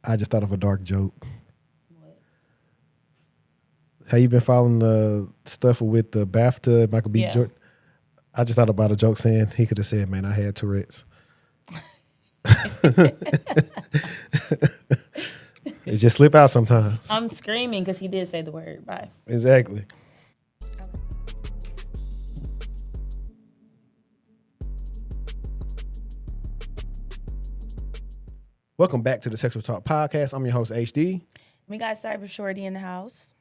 I just thought of a dark joke. What? Have you been following the stuff with the BAFTA, Michael B. Yeah. Jordan? I just thought about a joke saying he could have said, man, I had Tourette's. It just slip out sometimes. I'm screaming because he did say the word. Bye. Exactly. Welcome back to the Sexual Talk Podcast. I'm your host, HD. We got Cybershortieee in the house.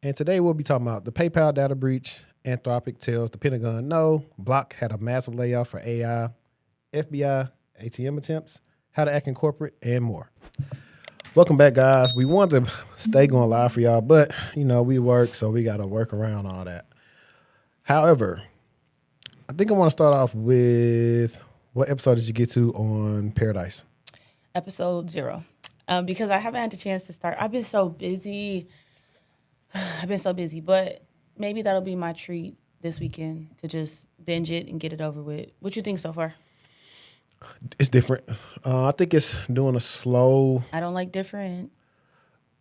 And today we'll be talking about the PayPal data breach, Anthropic tells the Pentagon no, Block had a massive layoff for AI, FBI, ATM attempts, how to act in corporate, and more. Welcome back, guys. We wanted to stay going live for y'all, but, we work, so we got to work around all that. However, I think I want to start off with what episode did you get to on Paradise? Episode 0. Because I haven't had the chance to start. I've been so busy. But maybe that'll be my treat this weekend to just binge it and get it over with. What you think so far? It's different. I think it's doing a slow. I don't like different.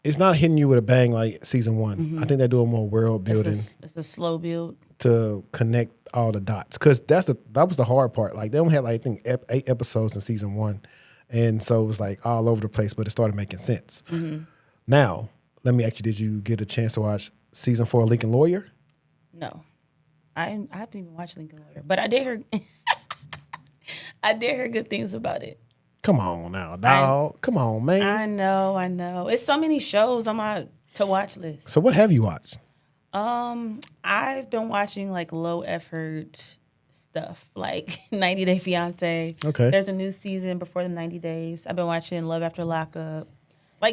It's not hitting you with a bang like season 1. Mm-hmm. I think they're doing more world building. It's a slow build. To connect all the dots. Because that was the hard part. Like, they only had, I think, 8 episodes in season 1. And so it was, all over the place, but it started making sense. Mm-hmm. Now, let me ask you, did you get a chance to watch season 4 of Lincoln Lawyer? No. I haven't even watched Lincoln Lawyer. But I did hear good things about it. Come on now, dog. Come on, man. I know. It's so many shows on my to-watch list. So what have you watched? I've been watching low effort stuff, like 90 Day Fiance. Okay. There's a new season before the 90 days. I've been watching Love After Lockup.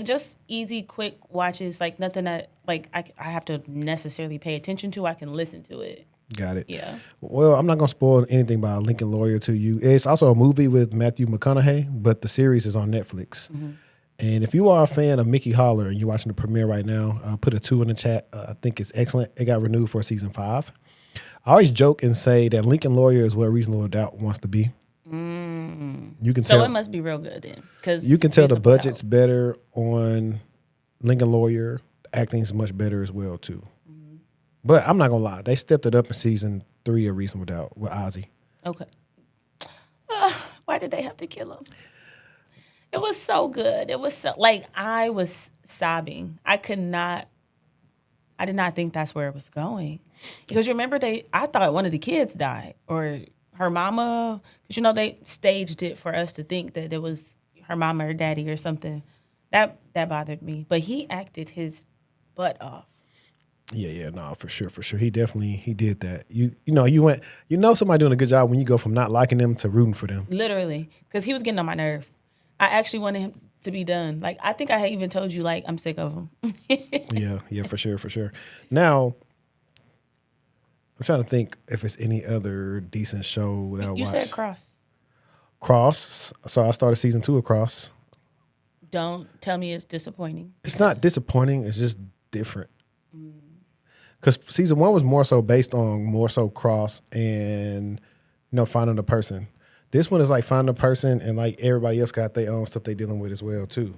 Just easy, quick watches, nothing that I have to necessarily pay attention to. I can listen to it. Got it. Yeah. Well, I'm not going to spoil anything about Lincoln Lawyer to you. It's also a movie with Matthew McConaughey, but the series is on Netflix. Mm-hmm. And if you are a fan of Mickey Holler and you're watching the premiere right now, put a 2 in the chat. I think it's excellent. It got renewed for season 5. I always joke and say that Lincoln Lawyer is where Reasonable Doubt wants to be. You can so tell, it must be real good then, because you can tell the budget's better on Lincoln Lawyer. The acting is much better as well too. Mm-hmm. But I'm not gonna lie, they stepped it up in season 3 of Reasonable Doubt with Ozzy. Okay. Why did they have to kill him? It was so good. It was so I was sobbing. I did not think that's where it was going, because you remember I thought one of the kids died or her mama, because they staged it for us to think that it was her mama or daddy or something. That bothered me. But he acted his butt off. Yeah, no, for sure. He did that. Somebody doing a good job when you go from not liking them to rooting for them. Literally, because he was getting on my nerve. I actually wanted him to be done. I think I had even told you, I'm sick of him. Yeah, for sure. Now, I'm trying to think if it's any other decent show that I watched. You said Cross. Cross. So I started season 2 of Cross. Don't tell me it's disappointing. It's not disappointing. It's just different. Because season 1 was more so based on more so Cross and finding a person. This one is finding a person, and everybody else got their own stuff they dealing with as well too.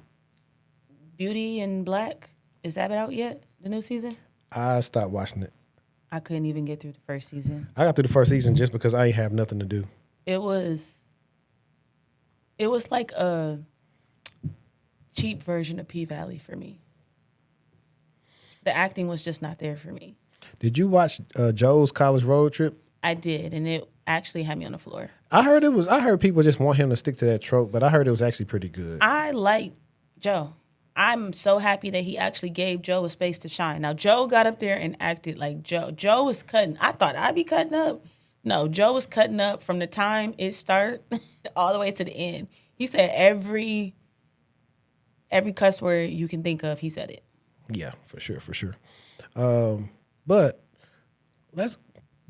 Beauty and Black, is that out yet? The new season? I stopped watching it. I couldn't even get through the first season. I got through the first season just because I ain't have nothing to do. It was like a cheap version of P-Valley for me. The acting was just not there for me. Did you watch Joe's College Road Trip? I did, and it actually had me on the floor. I heard people just want him to stick to that trope, but I heard it was actually pretty good. I like Joe. I'm so happy that he actually gave Joe a space to shine. Now, Joe got up there and acted like Joe. Joe was cutting. I thought I'd be cutting up. No, Joe was cutting up from the time it started all the way to the end. He said every cuss word you can think of, he said it. Yeah, for sure. But let's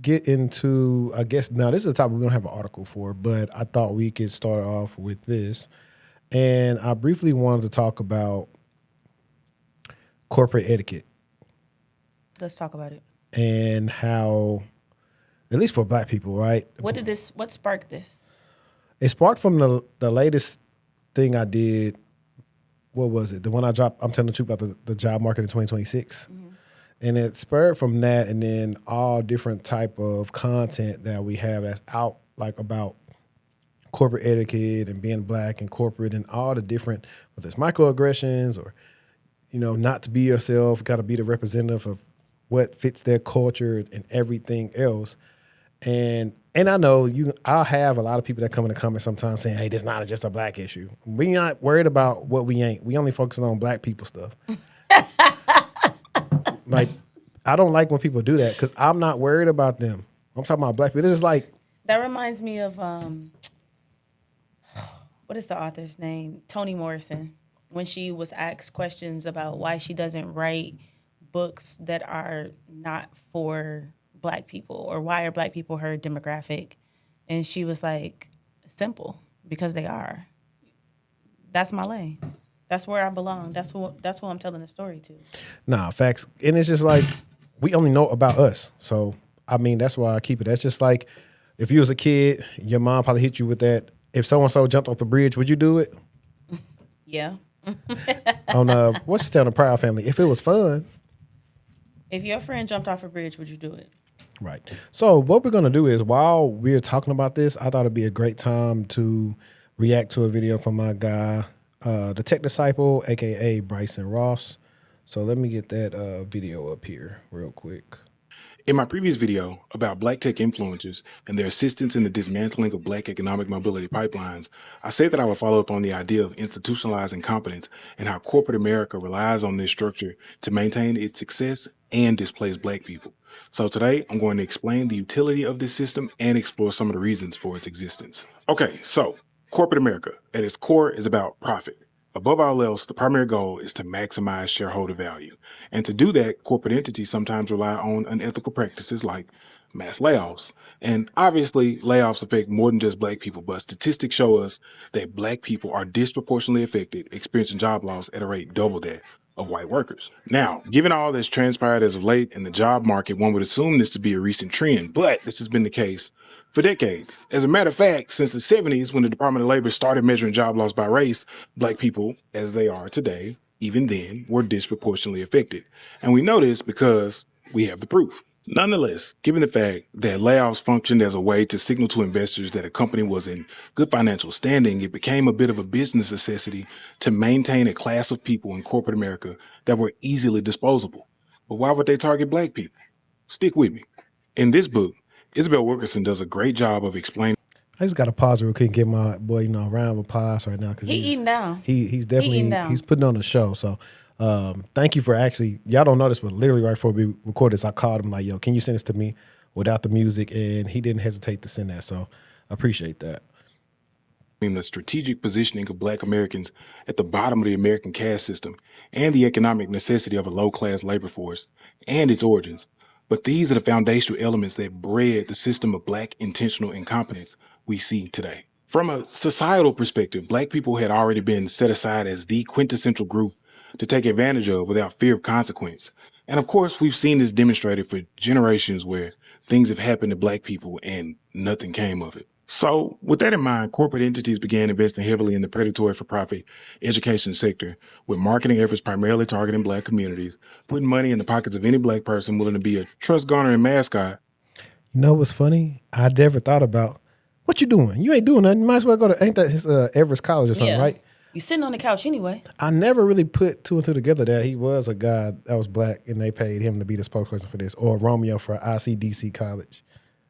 get into, I guess, now this is a topic we don't have an article for, but I thought we could start off with this. And I briefly wanted to talk about corporate etiquette. Let's talk about it. And how, at least for Black people, right? What sparked this? It sparked from the latest thing I did what was it? The one I dropped, I'm telling the truth about the job market in 2026. And it spurred from that, and then all different type of content that we have that's out, like about corporate etiquette and being black and corporate and all the different, whether it's microaggressions or, not to be yourself, got to be the representative of what fits their culture and everything else. And I know I'll have a lot of people that come in the comments sometimes saying, hey, this is not just a black issue. We not worried about what we ain't. We only focusing on black people stuff. Like, I don't like when people do that because I'm not worried about them. I'm talking about black people. This is like. That reminds me of, what is the author's name? Toni Morrison. When she was asked questions about why she doesn't write books that are not for black people, or why are black people her demographic? And she was like, simple, because they are. That's my lane. That's where I belong. That's who I'm telling the story to. Nah, facts. And it's just like, we only know about us. So, I mean, that's why I keep it. That's just like, if you was a kid, your mom probably hit you with that. If so-and-so jumped off the bridge, would you do it? Yeah. On, what's she saying, the Proud Family? If it was fun. If your friend jumped off a bridge, would you do it? Right. So what we're going to do is, while we're talking about this, I thought it'd be a great time to react to a video from my guy, the Tech Disciple, a.k.a. Bryson Ross. So let me get that video up here real quick. In my previous video about Black tech influencers and their assistance in the dismantling of Black economic mobility pipelines, I said that I would follow up on the idea of institutionalized incompetence and how corporate America relies on this structure to maintain its success and displace Black people. So today, I'm going to explain the utility of this system and explore some of the reasons for its existence. Okay, so corporate America at its core is about profit. Above all else, the primary goal is to maximize shareholder value. And to do that, corporate entities sometimes rely on unethical practices like mass layoffs. And obviously, layoffs affect more than just Black people, but statistics show us that Black people are disproportionately affected, experiencing job loss at a rate double that of white workers. Now, given all that's transpired as of late in the job market, one would assume this to be a recent trend, but this has been the case for decades. As a matter of fact, since the 70s, when the Department of Labor started measuring job loss by race, Black people, as they are today, even then, were disproportionately affected. And we know this because we have the proof. Nonetheless, given the fact that layoffs functioned as a way to signal to investors that a company was in good financial standing, it became a bit of a business necessity to maintain a class of people in corporate America that were easily disposable. But why would they target Black people? Stick with me. In this book, Isabel Wilkerson does a great job of explaining. I just got to pause real quick and give my boy, a round of applause right now because He's eating down. He's definitely he's putting on a show. So thank you for actually, y'all don't know this, but literally right before we recorded this, I called him like, yo, can you send this to me without the music? And he didn't hesitate to send that. So I appreciate that. In the strategic positioning of Black Americans at the bottom of the American caste system and the economic necessity of a low-class labor force and its origins. But these are the foundational elements that bred the system of Black intentional incompetence we see today. From a societal perspective, Black people had already been set aside as the quintessential group to take advantage of without fear of consequence. And of course, we've seen this demonstrated for generations where things have happened to Black people and nothing came of it. So with that in mind, corporate entities began investing heavily in the predatory for-profit education sector, with marketing efforts primarily targeting Black communities, putting money in the pockets of any Black person willing to be a trust-garnering mascot. You know what's funny? I never thought about, what you doing? You ain't doing nothing. You might as well go to, ain't that his Everest College or something, right? You sitting on the couch anyway. I never really put two and two together that he was a guy that was Black and they paid him to be the spokesperson for this, or Romeo for ICDC College.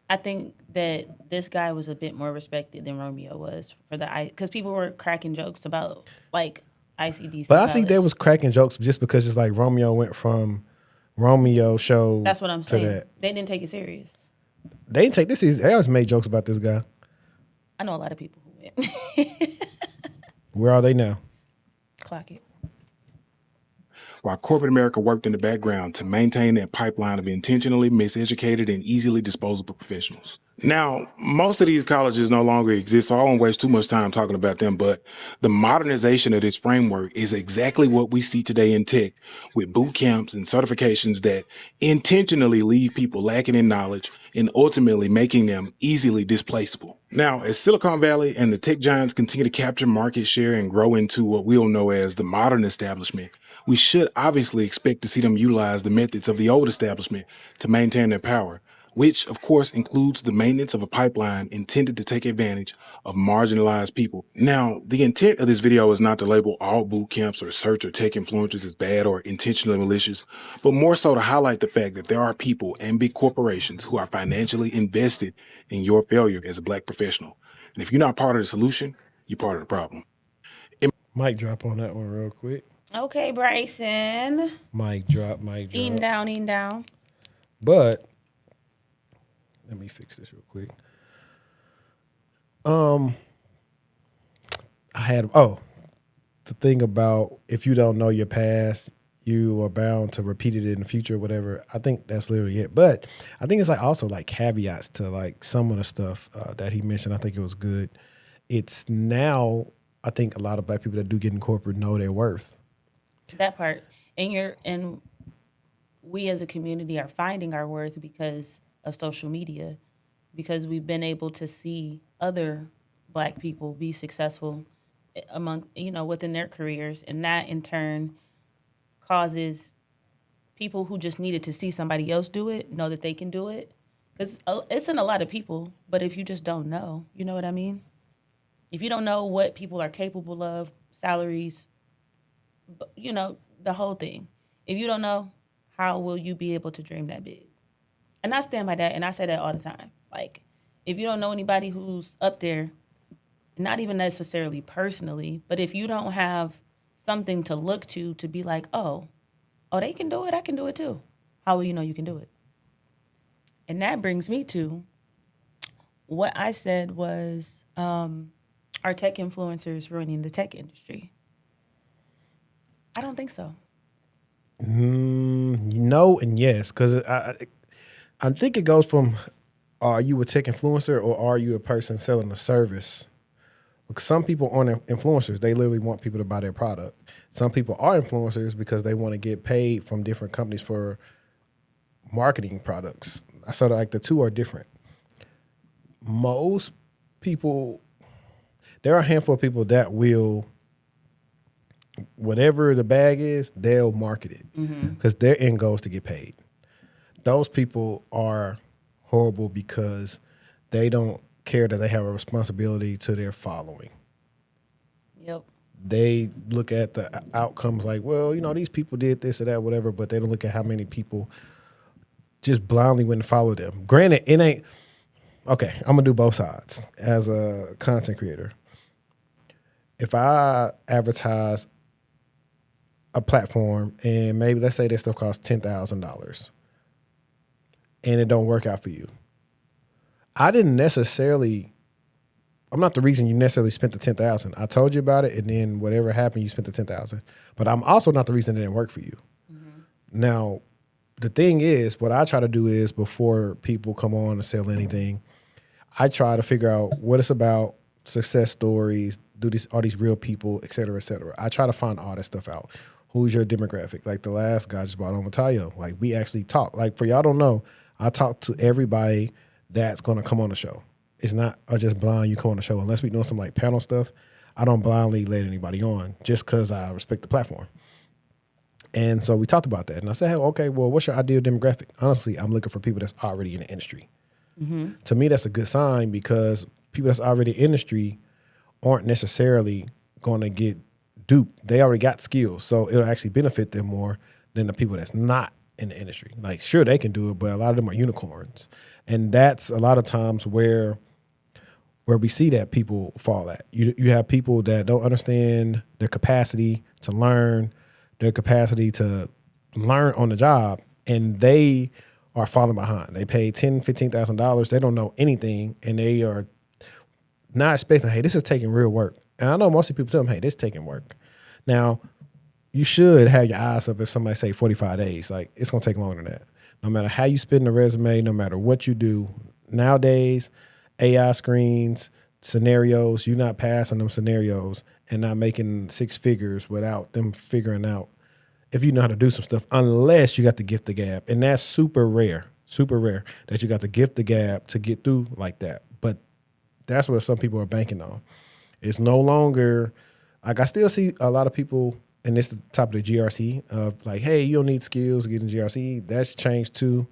I think that this guy was a bit more respected than Romeo was for because people were cracking jokes about like ICDC. But I see they was cracking jokes just because it's like Romeo went from Romeo show. That's what I'm saying. That. They didn't take it serious. They didn't take this serious. They always made jokes about this guy. I know a lot of people who went. Where are they now? Clock it. While corporate America worked in the background to maintain that pipeline of intentionally miseducated and easily disposable professionals. Now, most of these colleges no longer exist, so I won't waste too much time talking about them, but the modernization of this framework is exactly what we see today in tech, with boot camps and certifications that intentionally leave people lacking in knowledge and ultimately making them easily displaceable. Now, as Silicon Valley and the tech giants continue to capture market share and grow into what we'll know as the modern establishment, we should obviously expect to see them utilize the methods of the old establishment to maintain their power, which of course includes the maintenance of a pipeline intended to take advantage of marginalized people. Now, the intent of this video is not to label all boot camps or search or tech influencers as bad or intentionally malicious, but more so to highlight the fact that there are people and big corporations who are financially invested in your failure as a Black professional. And if you're not part of the solution, you're part of the problem. Mic drop on that one real quick. Okay, Bryson. Mic drop, mic drop. Eating down. But let me fix this real quick. The thing about if you don't know your past, you are bound to repeat it in the future or whatever. I think that's literally it. But I think it's like also like caveats to like some of the stuff that he mentioned. I think it was good. It's now, I think a lot of Black people that do get in corporate know their worth. That part. And we as a community are finding our worth because of social media, because we've been able to see other Black people be successful among, within their careers. And that in turn causes people who just needed to see somebody else do it, know that they can do it. Because it's in a lot of people, but if you just don't know, you know what I mean? If you don't know what people are capable of, salaries, the whole thing. If you don't know, how will you be able to dream that big? And I stand by that, and I say that all the time. Like, if you don't know anybody who's up there, not even necessarily personally, but if you don't have something to look to be like, oh, they can do it, I can do it too. How will you know you can do it? And that brings me to what I said was, are tech influencers ruining the tech industry? I don't think so. No and yes, because I think it goes from are you a tech influencer or are you a person selling a service? Because some people aren't influencers. They literally want people to buy their product. Some people are influencers because they want to get paid from different companies for marketing products. I sort of like the two are different. Most people, there are a handful of people that will, whatever the bag is, they'll market it because their end goal is to get paid. Those people are horrible because they don't care that they have a responsibility to their following. Yep. They look at the outcomes like, well, these people did this or that, whatever, but they don't look at how many people just blindly went and followed them. Granted, it ain't, okay, I'm going to do both sides as a content creator. If I advertise a platform and maybe let's say that stuff costs $10,000 and it don't work out for you, I'm not the reason you necessarily spent the $10,000. I told you about it, and then whatever happened, you spent the $10,000. But I'm also not the reason it didn't work for you. Now, the thing is, what I try to do is before people come on and sell anything, I try to figure out what it's about, success stories, are these real people, et cetera, et cetera. I try to find all that stuff out. Who's your demographic? Like the last guy just brought on Matayo. Like we actually talk. Like for y'all don't know, I talk to everybody that's going to come on the show. It's not just blind you come on the show. Unless we doing some like panel stuff, I don't blindly let anybody on just because I respect the platform. And so we talked about that. And I said, hey, okay, well, what's your ideal demographic? Honestly, I'm looking for people that's already in the industry. To me, that's a good sign because people that's already in the industry aren't necessarily going to get duped. They already got skills. So it'll actually benefit them more than the people that's not in the industry. Like, sure, they can do it, but a lot of them are unicorns. And that's a lot of times where we see that people fall at. You have people that don't understand their capacity to learn, their capacity to learn on the job, and they are falling behind. They pay $10,000, $15,000. They don't know anything, and they are not expecting, hey, this is taking real work. And I know most of the people tell them, hey, this is taking work. Now, you should have your eyes up if somebody say 45 days. Like, it's going to take longer than that. No matter how you spin the resume, no matter what you do, nowadays, AI screens, scenarios, you're not passing them scenarios and not making 6 figures without them figuring out if you know how to do some stuff, unless you got the gift the gab. And that's super rare that you got the gift the gab to get through like that. But that's what some people are banking on. It's no longer, like I still see a lot of people, and it's the top of the GRC of like, hey, you don't need skills to get in GRC. That's changed too,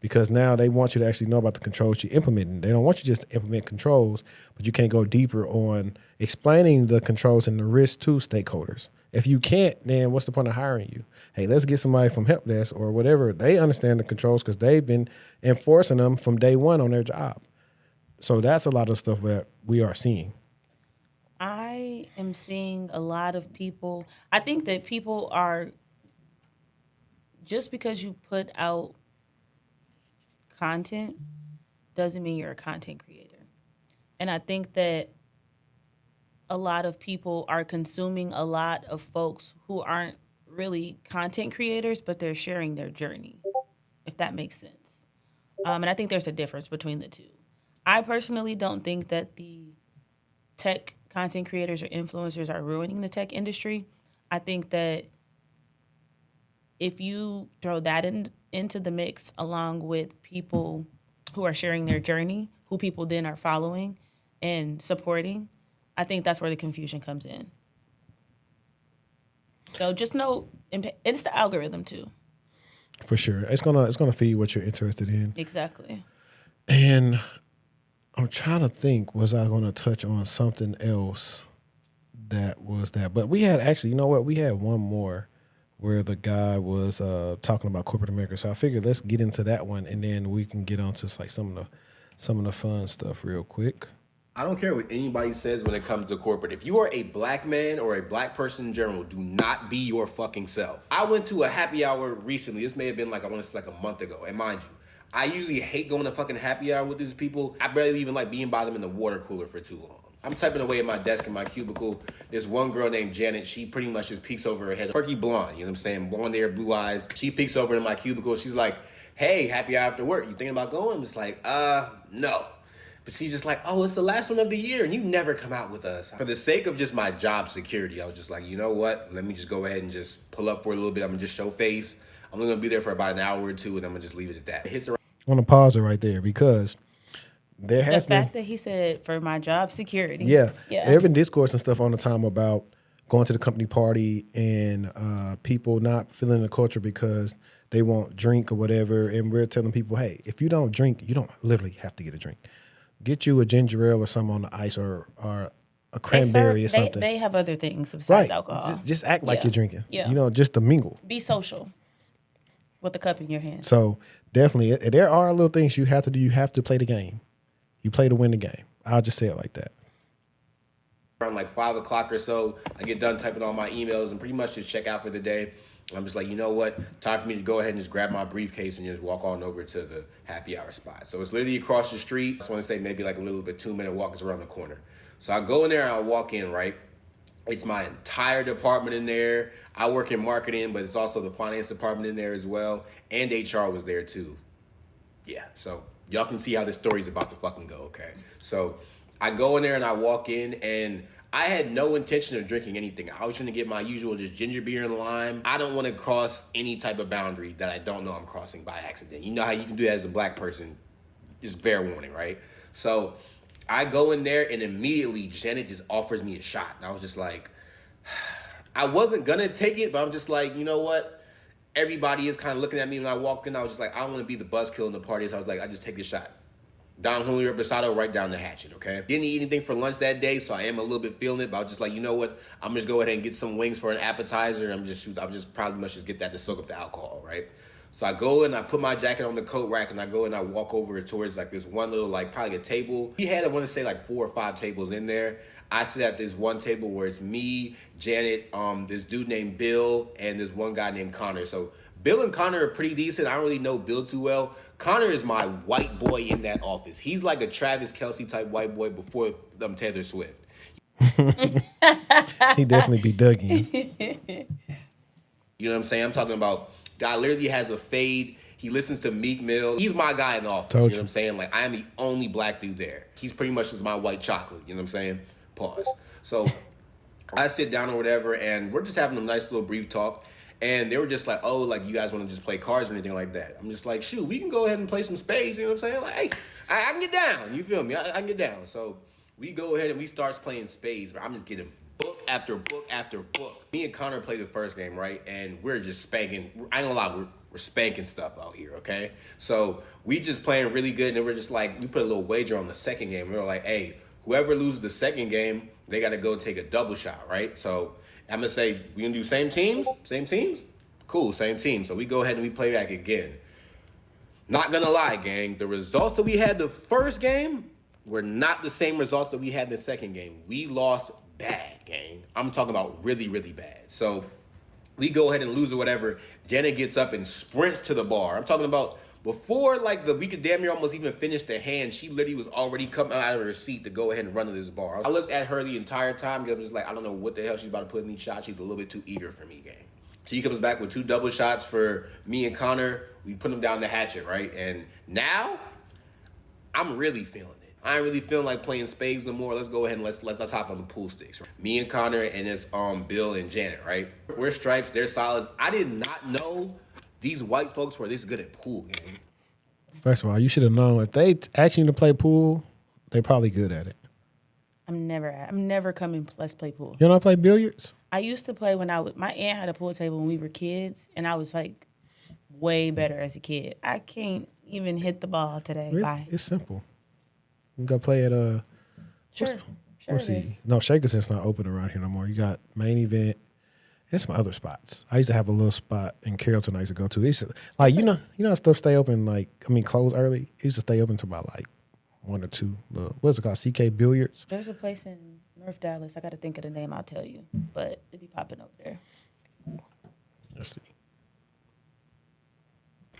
because now they want you to actually know about the controls you're implementing. They don't want you just to implement controls, but you can't go deeper on explaining the controls and the risk to stakeholders. If you can't, then what's the point of hiring you? Hey, let's get somebody from help desk or whatever. They understand the controls because they've been enforcing them from day one on their job. So that's a lot of stuff that we are seeing. I am seeing a lot of people. I think that people are, just because you put out content doesn't mean you're a content creator. And I think that a lot of people are consuming a lot of folks who aren't really content creators, but they're sharing their journey, if that makes sense. And I think there's a difference between the two. I personally don't think that the tech content creators or influencers are ruining the tech industry. I think that if you throw that into the mix along with people who are sharing their journey, who people then are following and supporting, I think that's where the confusion comes in. So just know, it's the algorithm too. For sure. It's gonna feed what you're interested in. Exactly. And I'm trying to think, was I going to touch on something else that was that? But we had actually, you know what? We had one more where the guy was talking about corporate America. So I figured let's get into that one, and then we can get on to like some of the fun stuff real quick. I don't care what anybody says when it comes to corporate. If you are a black man or a black person in general, do not be your fucking self. I went to a happy hour recently. This may have been like, I want to say like a month ago. And mind you, I usually hate going to fucking happy hour with these people. I barely even like being by them in the water cooler for too long. I'm typing away at my desk in my cubicle. There's one girl named Janet. She pretty much just peeks over her head. Perky blonde, you know what I'm saying? Blonde hair, blue eyes. She peeks over in my cubicle. She's like, hey, happy hour after work. You thinking about going? I'm just like, no. But she's just like, oh, it's the last one of the year, and you never come out with us. For the sake of just my job security, I was just like, you know what? Let me just go ahead and just pull up for a little bit. I'm going to just show face. I'm only going to be there for about an hour or two, and I'm going to just leave it at that. It hits around. I want to pause it right there because there has been... The fact that he said, for my job security. Yeah. There have been discourse and stuff on the time about going to the company party and people not feeling the culture because they won't drink or whatever. And we're telling people, hey, if you don't drink, you don't literally have to get a drink. Get you a ginger ale or something on the ice or a cranberry or something. They have other things besides alcohol. Just act like you're drinking. Yeah. You know, just to mingle. Be social with a cup in your hand. So definitely, there are little things you have to do. You have to play the game. You play to win the game. I'll just say it like that. Around like 5 o'clock or so, I get done typing all my emails and pretty much just check out for the day. I'm just like, you know what? Time for me to go ahead and just grab my briefcase and just walk on over to the happy hour spot. So it's literally across the street. I just want to say maybe like a little bit 2-minute walk is around the corner. So I go in there and I walk in, right? It's my entire department in there. I work in marketing, but it's also the finance department in there as well. And HR was there too. Yeah, so y'all can see how this story's about to fucking go, okay? So I go in there and I walk in and I had no intention of drinking anything. I was trying to get my usual just ginger beer and lime. I don't want to cross any type of boundary that I don't know I'm crossing by accident. You know how you can do that as a black person? Just fair warning, right? So I go in there and immediately Janet just offers me a shot. And I was just like, I wasn't going to take it, but I'm just like, you know what? Everybody is kind of looking at me when I walk in. I was just like, I don't want to be the buzzkill in the party. So I was like, I just take this shot. Don Julio Reposado right down the hatchet, okay? Didn't eat anything for lunch that day, so I am a little bit feeling it, but I was just like, you know what? I'm just go ahead and get some wings for an appetizer. I'm just probably must just get that to soak up the alcohol, right? So I go and I put my jacket on the coat rack and I go and I walk over towards like this one little, like probably a table. He had, I want to say like 4 or 5 tables in there. I sit at this one table where it's me, Janet, this dude named Bill, and this one guy named Connor. So Bill and Connor are pretty decent. I don't really know Bill too well. Connor is my white boy in that office. He's like a Travis Kelce type white boy before Taylor Swift. He definitely be Dougie. You know what I'm saying? I'm talking about guy literally has a fade. He listens to Meek Mill. He's my guy in the office. Told You know what I'm saying? Like, I am the only black dude there. He's pretty much just my white chocolate. You know what I'm saying? Pause. So I sit down or whatever, and we're just having a nice little brief talk. And they were just like, oh, like, you guys want to just play cards or anything like that? I'm just like, shoot, we can go ahead and play some spades. You know what I'm saying? Like, hey, I can get down. You feel me? I can get down. So we go ahead and we start playing spades. But I'm just getting book after book after book. Me and Connor played the first game, right? And we're just spanking. I ain't gonna lie, we're spanking stuff out here, okay? So we just playing really good. And then we're just like, we put a little wager on the second game. We were like, hey, whoever loses the second game, they got to go take a double shot, right? So I'm going to say, we going to do same teams? Same teams? Cool, same team. So we go ahead and we play back again. Not going to lie, gang. The results that we had the first game were not the same results that we had the second game. We lost bad, gang. I'm talking about really, really bad. So we go ahead and lose or whatever. Janet gets up and sprints to the bar. I'm talking about before, like, we could damn near almost even finish the hand, she literally was already coming out of her seat to go ahead and run to this bar. I looked at her the entire time. I was just like, I don't know what the hell she's about to put in these shots. She's a little bit too eager for me, gang. She comes back with 2 double shots for me and Connor. We put them down the hatchet, right? And now, I'm really feeling it. I ain't really feeling like playing spades no more. Let's go ahead and let's hop on the pool sticks. Me and Connor and it's Bill and Janet, right? We're stripes, they're solids. I did not know these white folks were this good at pool, game. First of all, you should have known if they ask you to play pool, they probably good at it. I'm never coming. Let's play pool. You know, I play billiards. I used to play when my aunt had a pool table when we were kids, and I was like way better as a kid. I can't even hit the ball today. Really? Bye. It's simple. You can go play at Sure it is. No, Shakerson's not open around here no more. You got Main Event and some other spots. I used to have a little spot in Carrollton I used to go to. It used to, like, you know how stuff stay open, close early? It used to stay open to about like 1 or 2. What's it called? CK Billiards? There's a place in North Dallas. I got to think of the name. I'll tell you. But it be popping over there. Let's see.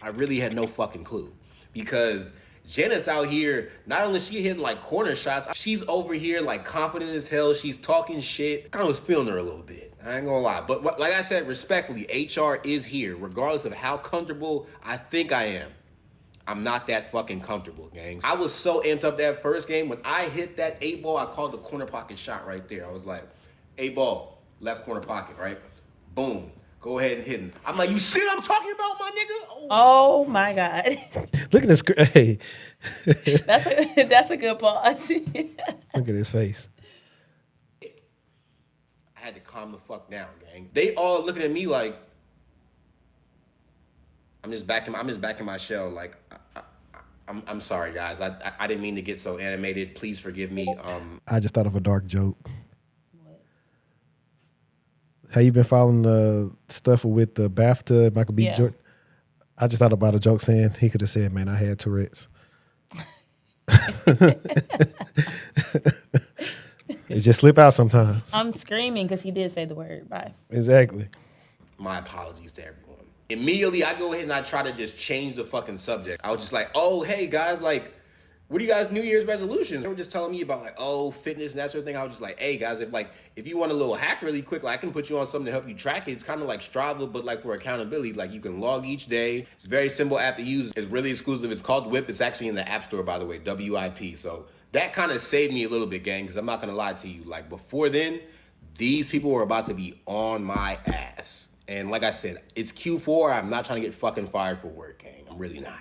I really had no fucking clue because Janet's out here, not only she hitting like corner shots, she's over here like confident as hell. She's talking shit. I kind of was feeling her a little bit. I ain't gonna lie. But like I said, respectfully, HR is here. Regardless of how comfortable I think I am, I'm not that fucking comfortable, gang. I was so amped up that first game. When I hit that 8 ball, I called the corner pocket shot right there. I was like, 8 ball, left corner pocket, right? Boom. Go ahead and hit him. I'm like, you see what I'm talking about, my nigga? Oh my God. Look at this. Hey. That's a good pause. Look at his face. I had to calm the fuck down, gang. They all looking at me like I'm just back in my shell. Like I'm sorry, guys. I didn't mean to get so animated. Please forgive me. I just thought of a dark joke. How you been following the stuff with the BAFTA, Michael B. Jordan? I just thought about a joke saying he could have said, man, I had Tourette's. It just slip out sometimes. I'm screaming because he did say the word. Bye. Exactly. My apologies to everyone. Immediately, I go ahead and I try to just change the fucking subject. I was just like, oh, hey, guys, like, what are you guys' New Year's resolutions? They were just telling me about, like, oh, fitness and that sort of thing. I was just like, hey, guys, if you want a little hack really quick, like, I can put you on something to help you track it. It's kind of like Strava, but, like, for accountability. Like, you can log each day. It's a very simple app to use. It's really exclusive. It's called WIP. It's actually in the App Store, by the way, WIP. So that kind of saved me a little bit, gang, because I'm not going to lie to you. Like, before then, these people were about to be on my ass. And like I said, it's Q4. I'm not trying to get fucking fired for work, gang. I'm really not.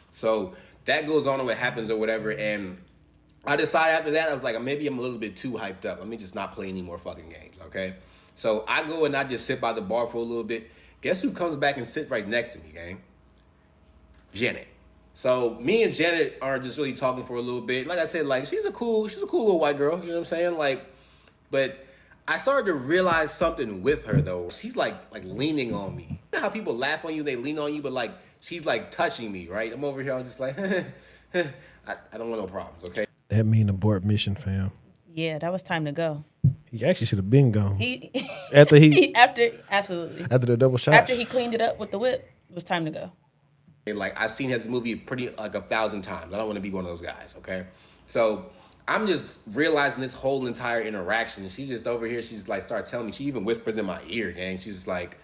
So that goes on and what happens or whatever. And I decided after that, I was like, maybe I'm a little bit too hyped up. Let me just not play any more fucking games, okay? So I go and I just sit by the bar for a little bit. Guess who comes back and sits right next to me, gang? Janet. So me and Janet are just really talking for a little bit. Like I said, like, she's a cool little white girl, you know what I'm saying? Like, but I started to realize something with her, though. She's, like leaning on me. You know how people laugh on you, they lean on you, but, like, she's, like, touching me, right? I'm over here, I'm just like, I don't want no problems, okay? That mean abort mission, fam. Yeah, that was time to go. He actually should have been gone. Absolutely. After the double shots. After he cleaned it up with the whip, it was time to go. Like, I've seen this movie pretty, like, 1,000 times. I don't want to be one of those guys, okay? So I'm just realizing this whole entire interaction. She's just over here. She's like, starts telling me. She even whispers in my ear, gang. She's just like,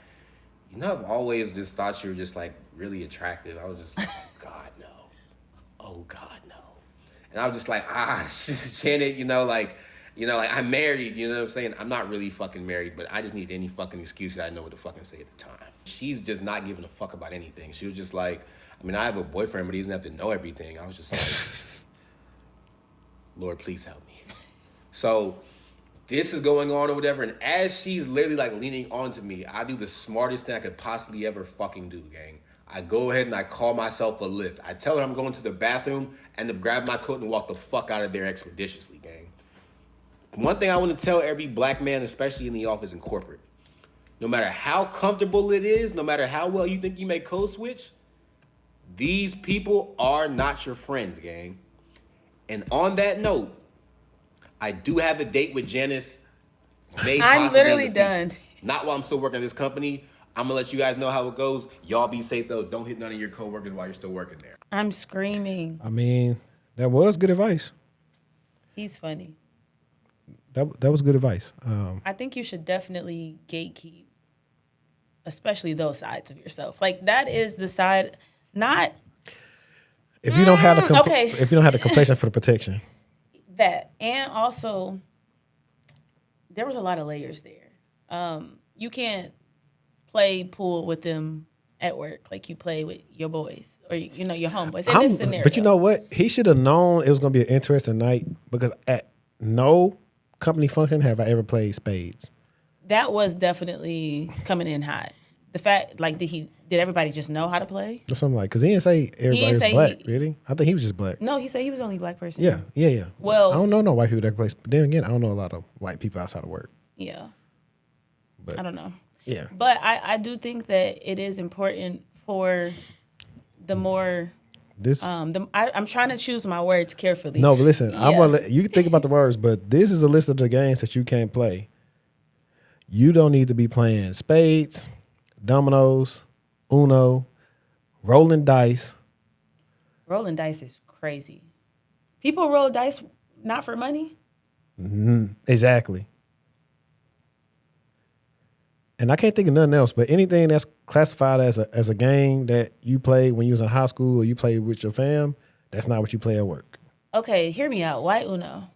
You know, I've always just thought you were just like really attractive. I was just like, God no, oh God no, and I was just like, Janet, like I'm married. You know what I'm saying? I'm not really fucking married, but I just need any fucking excuse that I know what to fucking say at the time. She's just not giving a fuck about anything. She was just like, I mean, I have a boyfriend, but he doesn't have to know everything. I was just like, Lord, please help me. So this is going on or whatever, and as she's literally like leaning onto me, I do the smartest thing I could possibly ever fucking do, gang. I go ahead and I call myself a lift. I tell her I'm going to the bathroom and to grab my coat and walk the fuck out of there expeditiously, gang. One thing I want to tell every black man, especially in the office and corporate, no matter how comfortable it is, no matter how well you think you may code switch, these people are not your friends, gang. And on that note, I do have a date with Janice. I'm literally done. Not while I'm still working at this company. I'm going to let you guys know how it goes. Y'all be safe, though. Don't hit none of your coworkers while you're still working there. I'm screaming. I mean, that was good advice. He's funny. That was good advice. I think you should definitely gatekeep, especially those sides of yourself. Like that is the side, not if you don't have the okay. if you don't have the complexion for the protection. That, and also there was a lot of layers there. You can't play pool with them at work like you play with your boys or your homeboys in this scenario. But you know what? He should have known it was going to be an interesting night because at no company function have I ever played spades. That was definitely coming in hot. The fact, like, did everybody just know how to play? That's what I'm like, because he didn't say everybody was black, really. I think he was just black. No, he said he was the only black person. Yeah. Well, I don't know no white people that can play. But then again, I don't know a lot of white people outside of work. Yeah. But I don't know. Yeah. But I do think that it is important for the more... I'm trying to choose my words carefully. No, but listen, Yeah. I'm gonna let you think about the words, but this is a list of the games that you can't play. You don't need to be playing spades, dominoes, Uno, rolling dice. Rolling dice is crazy. People roll dice not for money. Mm-hmm. Exactly. And I can't think of nothing else, but anything that's classified as a game that you played when you was in high school or you played with your fam, that's not what you play at work. Okay, hear me out. Why Uno?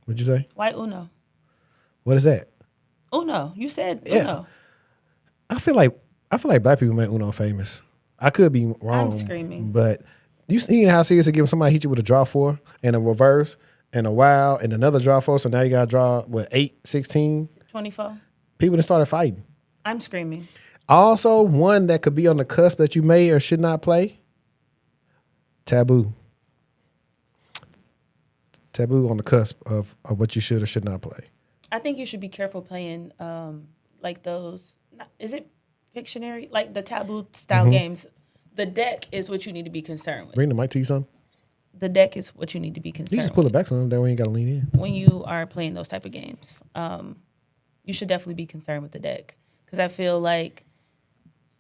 What'd you say? Why Uno? What is that? Uno. You said Yeah. Uno. I feel like black people make Uno famous. I could be wrong. I'm screaming. But you seen how serious it get when somebody hit you with a draw 4 and a reverse and a wild and another draw 4, so now you got to draw, 8, 16? 24. People that started fighting. I'm screaming. Also, one that could be on the cusp that you may or should not play, Taboo. Taboo on the cusp of what you should or should not play. I think you should be careful playing like those. Is it Pictionary? Like the taboo style games. The deck is what you need to be concerned with. Bring the mic to you, son. The deck is what you need to be concerned You just pull it back some, that way you ain't got to lean in. when you are playing those type of games. You should definitely be concerned with the deck. Because I feel like,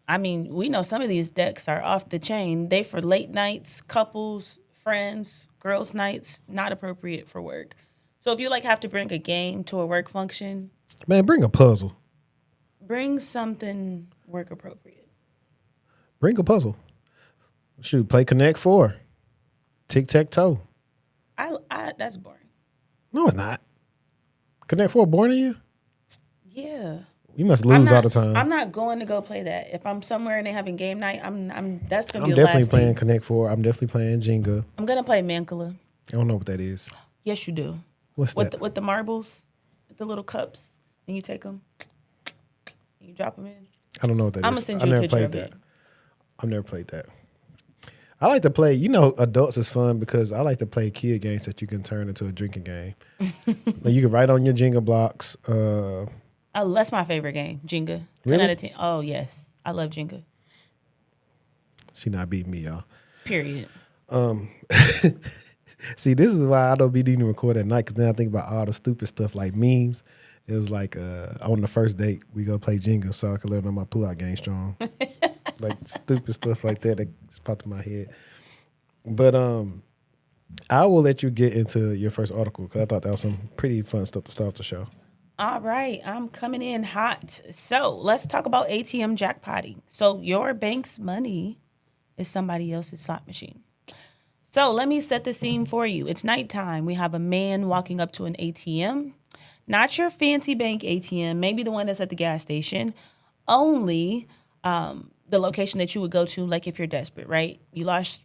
we know some of these decks are off the chain. They for late nights, couples, friends, girls' nights, not appropriate for work. So if you have to bring a game to a work function, Man, bring a puzzle. bring something work appropriate. Bring a puzzle. Shoot, play Connect 4. Tic-tac-toe. That's boring. No, it's not. Connect 4 boring to you? Yeah. You must lose all the time. I'm not going to go play that. If I'm somewhere and they having game night, that's gonna be I'm the definitely last playing thing. Connect 4. I'm definitely playing Jenga. I'm gonna play Mancala. I don't know what that is. Yes, you do. What's with that? with the marbles, with the little cups, and you take them, and you drop them in. I don't know what that is. I'm gonna send you a picture of it. I've never played that. I like to play, adults is fun because I like to play kid games that you can turn into a drinking game. Like you can write on your Jenga blocks. Oh, that's my favorite game, Jenga. 10 Really? out of 10. Oh, yes. I love Jenga. She not beating me, y'all. Period. See, this is why I don't be needing to record at night because then I think about all the stupid stuff like memes. It was like on the first date, we go play Jenga so I can learn on my pull-out game strong. Like stupid stuff like that just popped in my head. But I will let you get into your first article because I thought that was some pretty fun stuff to start the show. All right, I'm coming in hot. So let's talk about ATM jackpotting. So your bank's money is somebody else's slot machine. So let me set the scene for you. It's nighttime. We have a man walking up to an ATM, not your fancy bank ATM, maybe the one that's at the gas station, only the location that you would go to, like if you're desperate, right? You lost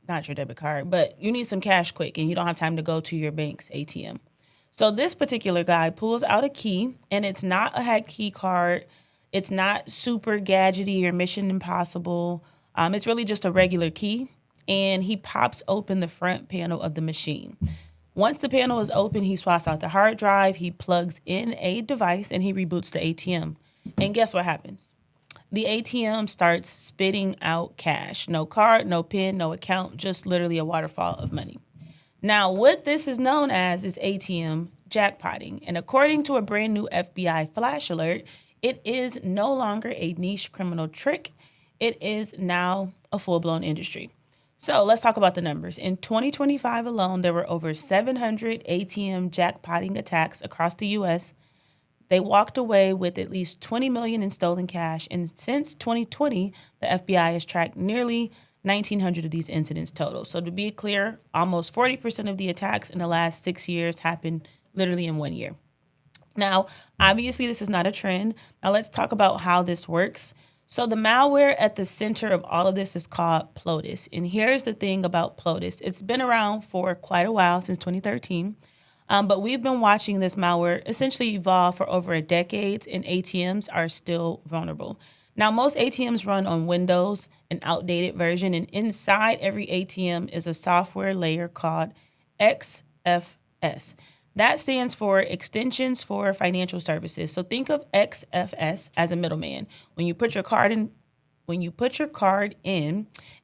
not your debit card, but you need some cash quick and you don't have time to go to your bank's ATM. So this particular guy pulls out a key, and it's not a hacked key card. It's not super gadgety or mission impossible. It's really just a regular key, and he pops open the front panel of the machine. Once the panel is open, he swaps out the hard drive, he plugs in a device, and he reboots the ATM. And guess what happens? The ATM starts spitting out cash. No card, no PIN, no account, just literally a waterfall of money. Now, what this is known as is ATM jackpotting. And according to a brand new FBI flash alert, it is no longer a niche criminal trick. It is now a full-blown industry. So let's talk about the numbers. In 2025 alone, there were over 700 ATM jackpotting attacks across the U.S. They walked away with at least $20 million in stolen cash. And since 2020, the FBI has tracked nearly 1,900 of these incidents total. So to be clear, almost 40% of the attacks in the last 6 years happened literally in 1 year. Now, obviously, this is not a trend. Now, let's talk about how this works. So the malware at the center of all of this is called Plotus. And here's the thing about Plotus. It's been around for quite a while, since 2013. But we've been watching this malware essentially evolve for over a decade, and ATMs are still vulnerable. Now, most ATMs run on Windows, an outdated version, and inside every ATM is a software layer called XFS. That stands for Extensions for Financial Services. So think of XFS as a middleman. When you put your card in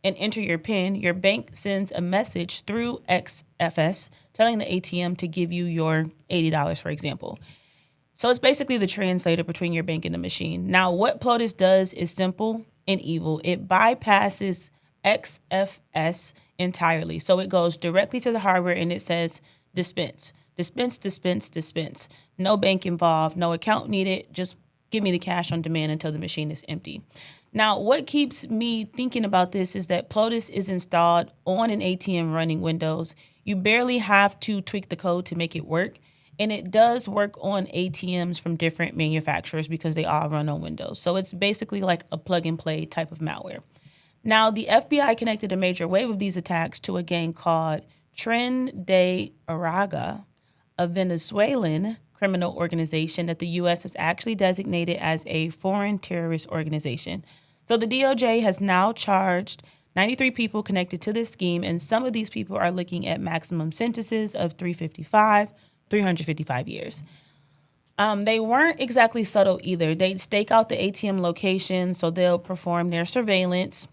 and enter your PIN, your bank sends a message through XFS telling the ATM to give you your $80, for example. So it's basically the translator between your bank and the machine. Now, what Plotus does is simple and evil. It bypasses XFS entirely. So it goes directly to the hardware and it says dispense. Dispense, dispense, dispense. No bank involved, no account needed. Just give me the cash on demand until the machine is empty. Now, what keeps me thinking about this is that Plotus is installed on an ATM running Windows. You barely have to tweak the code to make it work. And it does work on ATMs from different manufacturers because they all run on Windows. So it's basically like a plug and play type of malware. Now, the FBI connected a major wave of these attacks to a gang called Tren de Aragua, a Venezuelan criminal organization that the U.S. has actually designated as a foreign terrorist organization. So the DOJ has now charged 93 people connected to this scheme, and some of these people are looking at maximum sentences of 355 years. They weren't exactly subtle either. They'd stake out the ATM location, so they'll perform their surveillance,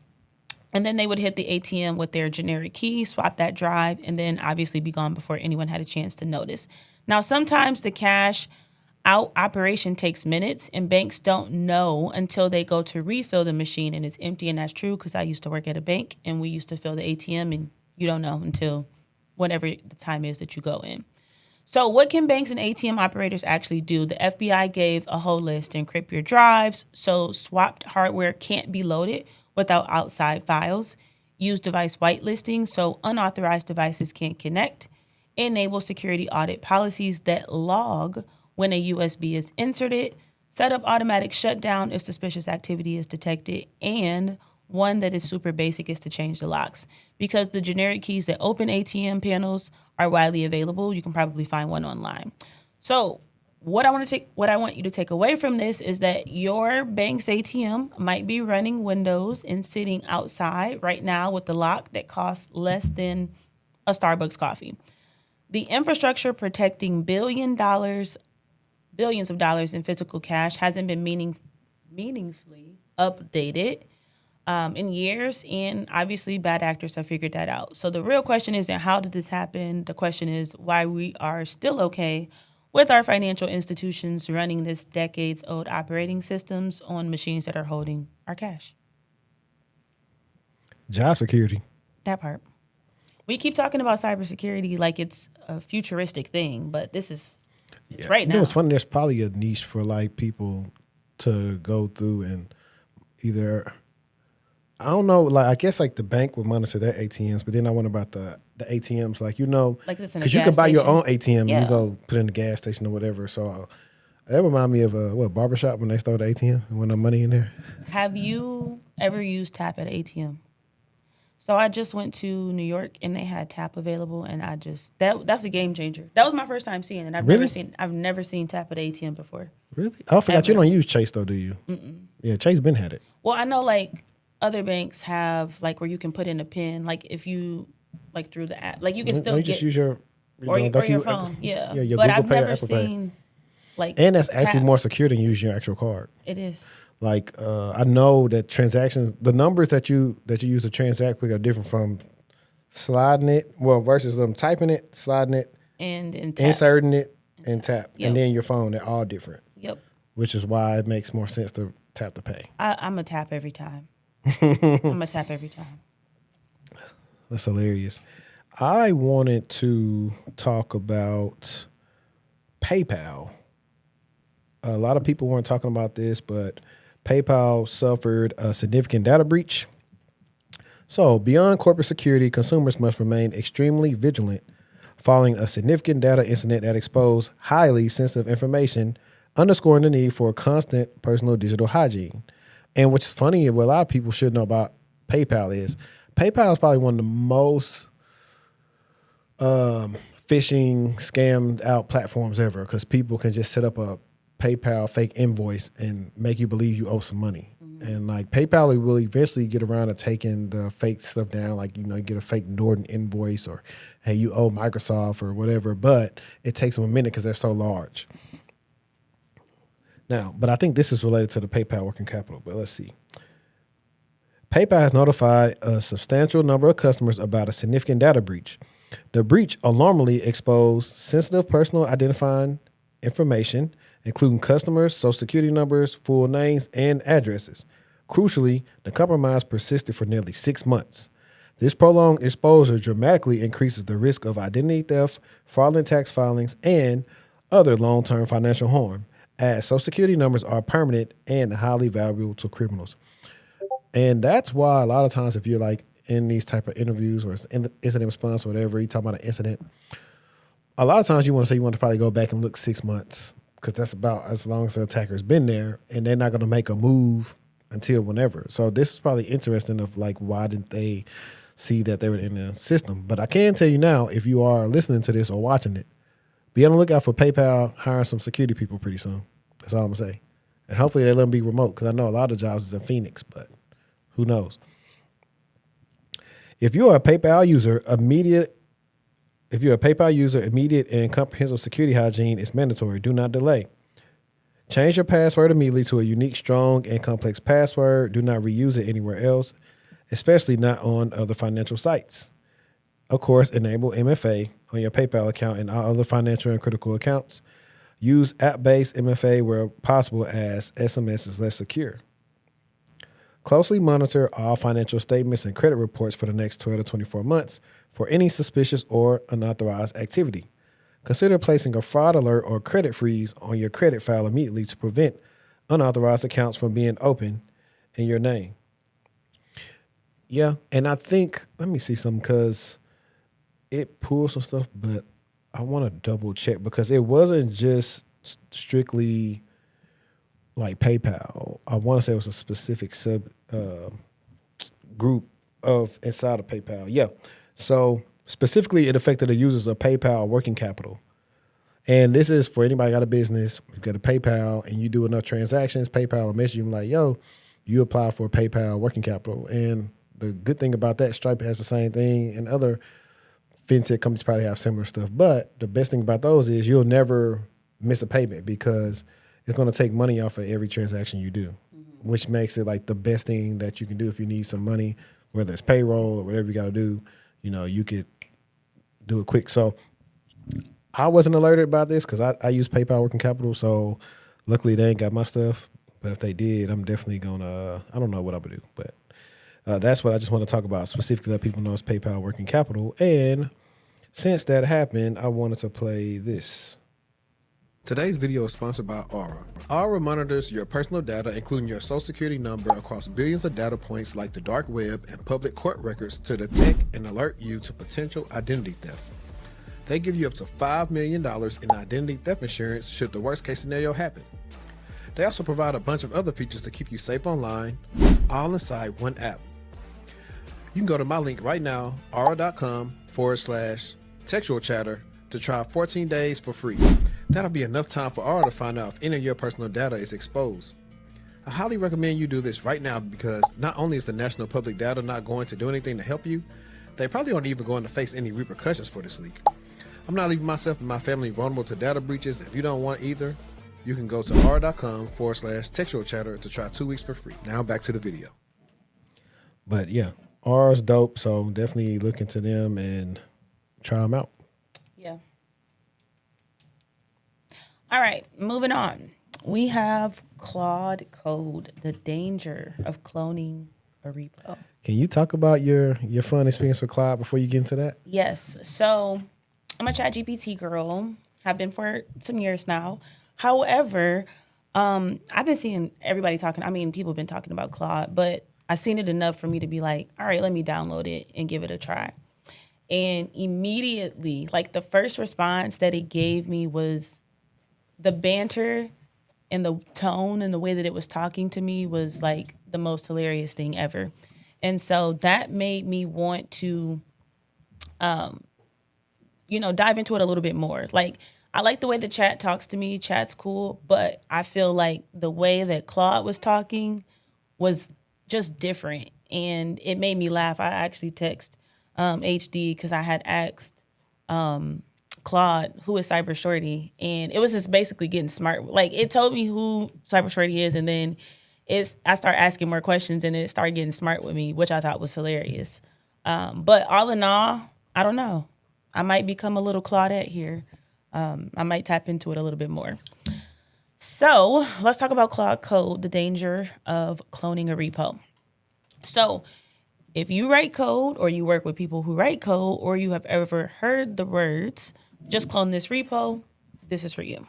and then they would hit the ATM with their generic key, swap that drive, and then obviously be gone before anyone had a chance to notice. Now, sometimes the cash out operation takes minutes, and banks don't know until they go to refill the machine and it's empty. And that's true because I used to work at a bank and we used to fill the ATM, and you don't know until whatever the time is that you go in. So what can banks and ATM operators actually do? The FBI gave a whole list: encrypt your drives so swapped hardware can't be loaded without outside files, use device whitelisting so unauthorized devices can't connect, enable security audit policies that log when a USB is inserted, set up automatic shutdown if suspicious activity is detected, and one that is super basic is to change the locks. Because the generic keys that open ATM panels are widely available, you can probably find one online. So what I want you to take away from this is that your bank's ATM might be running Windows and sitting outside right now with the lock that costs less than a Starbucks coffee. The infrastructure protecting billions of dollars in physical cash hasn't been meaningfully updated in years, and obviously bad actors have figured that out. So the real question isn't how did this happen? The question is why we are still okay with our financial institutions running this decades-old operating systems on machines that are holding our cash. Job security. That part. We keep talking about cybersecurity like it's a futuristic thing, but this is It's right You know, now. it's funny. There's probably a niche for like people to go through and either, I don't know, like I guess like the bank would monitor their ATMs, but then I wonder about the ATMs, like Like this in a because you gas can buy your station. own ATM and Yeah. you go put it in the gas station or whatever. So that remind me of barbershop when they stole the ATM and went no money in there. Have you ever used Tap at ATM? So I just went to New York and they had Tap available, and I just that's a game changer. That was my first time seeing it. Really? I've never seen Tap at ATM before. Really? I forgot you Ever. don't use Chase though, do you? Yeah, Chase been had it. Well, I know like other banks have like where you can put in a pin, like if you like through the app, like you can No, still you get just use your or don't your you- phone. Yeah, yeah, your but Google I've Pay or never Apple Pay. seen like And that's actually Tap. more secure than using your actual card. It is. Like I know that transactions, the numbers that you use to transact with are different from sliding it, versus them typing it, sliding it, And Tap. inserting it, and tap, Yep. and then your phone. They're all different, Yep. which is why it makes more sense to tap to pay. I'm a tap every time. I'm a tap every time. That's hilarious. I wanted to talk about PayPal. A lot of people weren't talking about this, but PayPal suffered a significant data breach. So, beyond corporate security, consumers must remain extremely vigilant following a significant data incident that exposed highly sensitive information, underscoring the need for constant personal digital hygiene. And what's funny, what a lot of people should know about PayPal is probably one of the most phishing, scammed out platforms ever, because people can just set up a PayPal fake invoice and make you believe you owe some money. And like PayPal will eventually get around to taking the fake stuff down, like, you know, you get a fake Norton invoice or, hey, you owe Microsoft or whatever, but it takes them a minute because they're so large. Now, but I think this is related to the PayPal working capital, but let's see. PayPal has notified a substantial number of customers about a significant data breach. The breach alarmingly exposed sensitive personal identifying information, including customers' social security numbers, full names, and addresses. Crucially, the compromise persisted for nearly 6 months. This prolonged exposure dramatically increases the risk of identity theft, fraudulent tax filings, and other long-term financial harm, as social security numbers are permanent and highly valuable to criminals. And that's why a lot of times if you're like in these type of interviews or incident response or whatever, you talk about an incident, a lot of times you want to say you want to probably go back and look 6 months, because that's about as long as the attacker's been there, and they're not going to make a move until whenever. So this is probably interesting of like, why didn't they see that they were in the system? But I can tell you now, if you are listening to this or watching it, be on the lookout for PayPal hiring some security people pretty soon. That's all I'm going to say. And hopefully they let them be remote, because I know a lot of jobs is in Phoenix, but who knows? If you are a PayPal user, immediate and comprehensive security hygiene is mandatory. Do not delay. Change your password immediately to a unique, strong, and complex password. Do not reuse it anywhere else, especially not on other financial sites. Of course, enable MFA on your PayPal account and all other financial and critical accounts. Use app-based MFA where possible, as SMS is less secure. Closely monitor all financial statements and credit reports for the next 12 to 24 months for any suspicious or unauthorized activity. Consider placing a fraud alert or credit freeze on your credit file immediately to prevent unauthorized accounts from being opened in your name. Yeah, and I think, let me see something, because it pulled some stuff, but I want to double check, because it wasn't just strictly like PayPal. I want to say it was a specific sub group of inside of PayPal. Yeah. So specifically, it affected the users of PayPal working capital. And this is for anybody got a business, you got a PayPal, and you do enough transactions, PayPal will message you like, yo, you apply for PayPal working capital. And the good thing about that, Stripe has the same thing, and other fintech companies probably have similar stuff. But the best thing about those is you'll never miss a payment, because it's going to take money off of every transaction you do, which makes it like the best thing that you can do if you need some money, whether it's payroll or whatever you got to do. You know, you could do it quick. So I wasn't alerted about this because I use PayPal working capital. So luckily they ain't got my stuff. But if they did, I'm definitely going to, I don't know what I'm going to do. But that's what I just want to talk about, specifically let people know it's PayPal working capital. And since that happened, I wanted to play this. Today's video is sponsored by Aura. Aura monitors your personal data, including your social security number, across billions of data points like the dark web and public court records to detect and alert you to potential identity theft. They give you up to $5 million in identity theft insurance should the worst case scenario happen. They also provide a bunch of other features to keep you safe online, all inside one app. You can go to my link right now, aura.com/textualchatter, to try 14 days for free. That'll be enough time for Aura to find out if any of your personal data is exposed. I highly recommend you do this right now because not only is the national public data not going to do anything to help you, they probably aren't even going to face any repercussions for this leak. I'm not leaving myself and my family vulnerable to data breaches. If you don't want either, you can go to aura.com/textualchatter to try 2 weeks for free. Now back to the video. But yeah, Aura's dope, so definitely look into them and try them out. Yeah. All right, moving on. We have Claude Code, the danger of cloning a repo. Can you talk about your fun experience with Claude before you get into that? Yes. So I'm a ChatGPT girl. Have been for some years now. However, I've been seeing everybody talking. I mean, people have been talking about Claude, but I've seen it enough for me to be like, all right, let me download it and give it a try. And immediately, like the first response that it gave me was the banter and the tone and the way that it was talking to me was like the most hilarious thing ever. And so that made me want to, dive into it a little bit more. Like, I like the way the chat talks to me. Chat's cool, but I feel like the way that Claude was talking was just different. And it made me laugh. I actually text HD because I had asked Claude, who is Cybershortieee, and it was just basically getting smart. Like, it told me who Cybershortieee is, and then I started asking more questions, and it started getting smart with me, which I thought was hilarious. But all in all, I don't know. I might become a little Claudette here. I might tap into it a little bit more. So let's talk about Claude Code, the danger of cloning a repo. So if you write code or you work with people who write code or you have ever heard the words, just clone this repo, this is for you.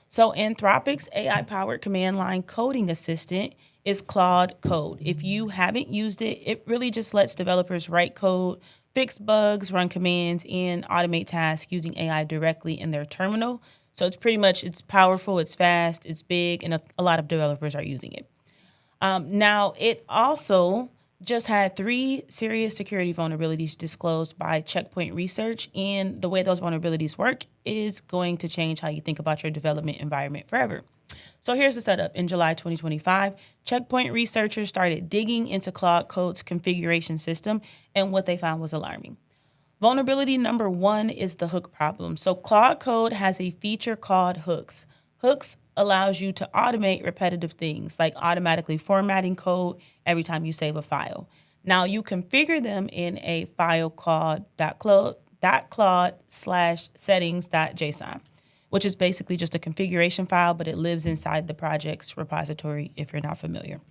So Anthropic's AI-powered command line coding assistant is Claude Code. If you haven't used it, it really just lets developers write code, fix bugs, run commands, and automate tasks using AI directly in their terminal. So it's powerful, it's fast, it's big, and a lot of developers are using it. Now, it also just had 3 serious security vulnerabilities disclosed by Checkpoint Research, and the way those vulnerabilities work is going to change how you think about your development environment forever. So here's the setup. In July 2025, Checkpoint researchers started digging into Claude Code's configuration system, and what they found was alarming. Vulnerability number 1 is the hook problem. So Claude Code has a feature called hooks. Hooks allows you to automate repetitive things like automatically formatting code every time you save a file. Now you configure them in a file called .claude/settings.json, which is basically just a configuration file, but it lives inside the project's repository if you're not familiar.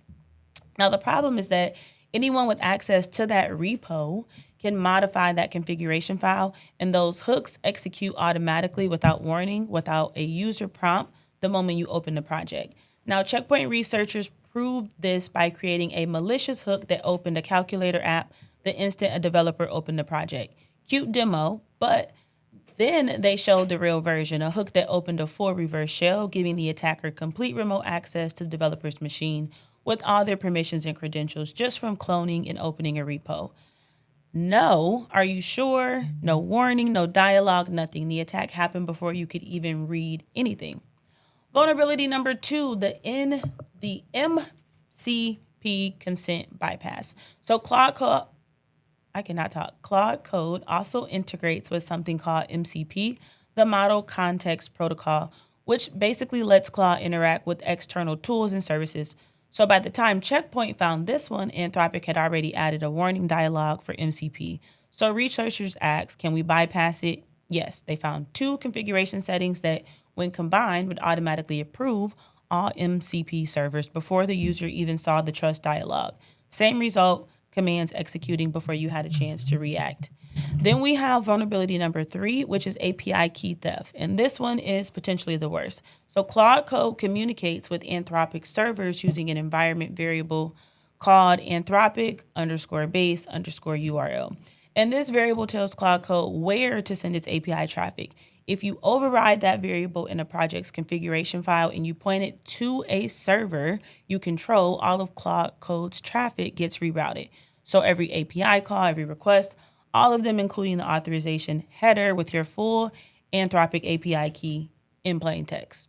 Now the problem is that anyone with access to that repo can modify that configuration file, and those hooks execute automatically without warning, without a user prompt, the moment you open the project. Now, Checkpoint researchers proved this by creating a malicious hook that opened a calculator app the instant a developer opened the project. Cute demo, but then they showed the real version, a hook that opened a full reverse shell, giving the attacker complete remote access to the developer's machine with all their permissions and credentials just from cloning and opening a repo. No, are you sure? No warning, no dialogue, nothing. The attack happened before you could even read anything. Vulnerability number 2, the MCP consent bypass. So Claude Code also integrates with something called MCP, the Model Context Protocol, which basically lets Claude interact with external tools and services. So by the time Checkpoint found this one, Anthropic had already added a warning dialog for MCP. So researchers asked, can we bypass it? Yes, they found 2 configuration settings that, when combined, would automatically approve all MCP servers before the user even saw the trust dialog. Same result, commands executing before you had a chance to react. Then we have vulnerability number 3, which is API key theft. And this one is potentially the worst. So Claude Code communicates with Anthropic servers using an environment variable called Anthropic _base _URL. And this variable tells Claude Code where to send its API traffic. If you override that variable in a project's configuration file and you point it to a server you control, all of Claude Code's traffic gets rerouted. So every API call, every request, all of them including the authorization header with your full Anthropic API key in plain text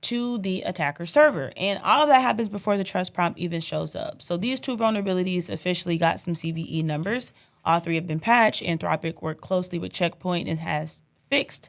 to the attacker server. And all of that happens before the trust prompt even shows up. So these 2 vulnerabilities officially got some CVE numbers. All 3 have been patched. Anthropic worked closely with Checkpoint and has fixed,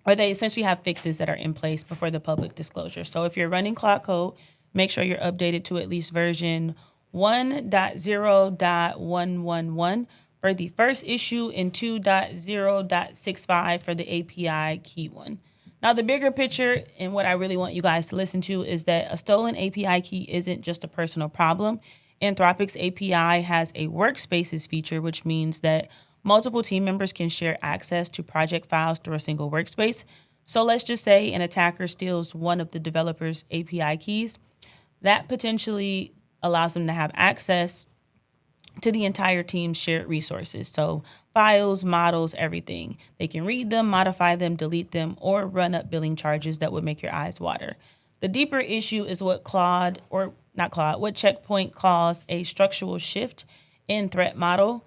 or they essentially have fixes that are in place before the public disclosure. So if you're running Claude Code, make sure you're updated to at least version 1.0.111 for the first issue and 2.0.65 for the API key one. Now, the bigger picture and what I really want you guys to listen to is that a stolen API key isn't just a personal problem. Anthropic's API has a workspaces feature, which means that multiple team members can share access to project files through a single workspace. So let's just say an attacker steals one of the developer's API keys. That potentially allows them to have access to the entire team's shared resources. So files, models, everything. They can read them, modify them, delete them, or run up billing charges that would make your eyes water. The deeper issue is what what Checkpoint calls a structural shift in threat model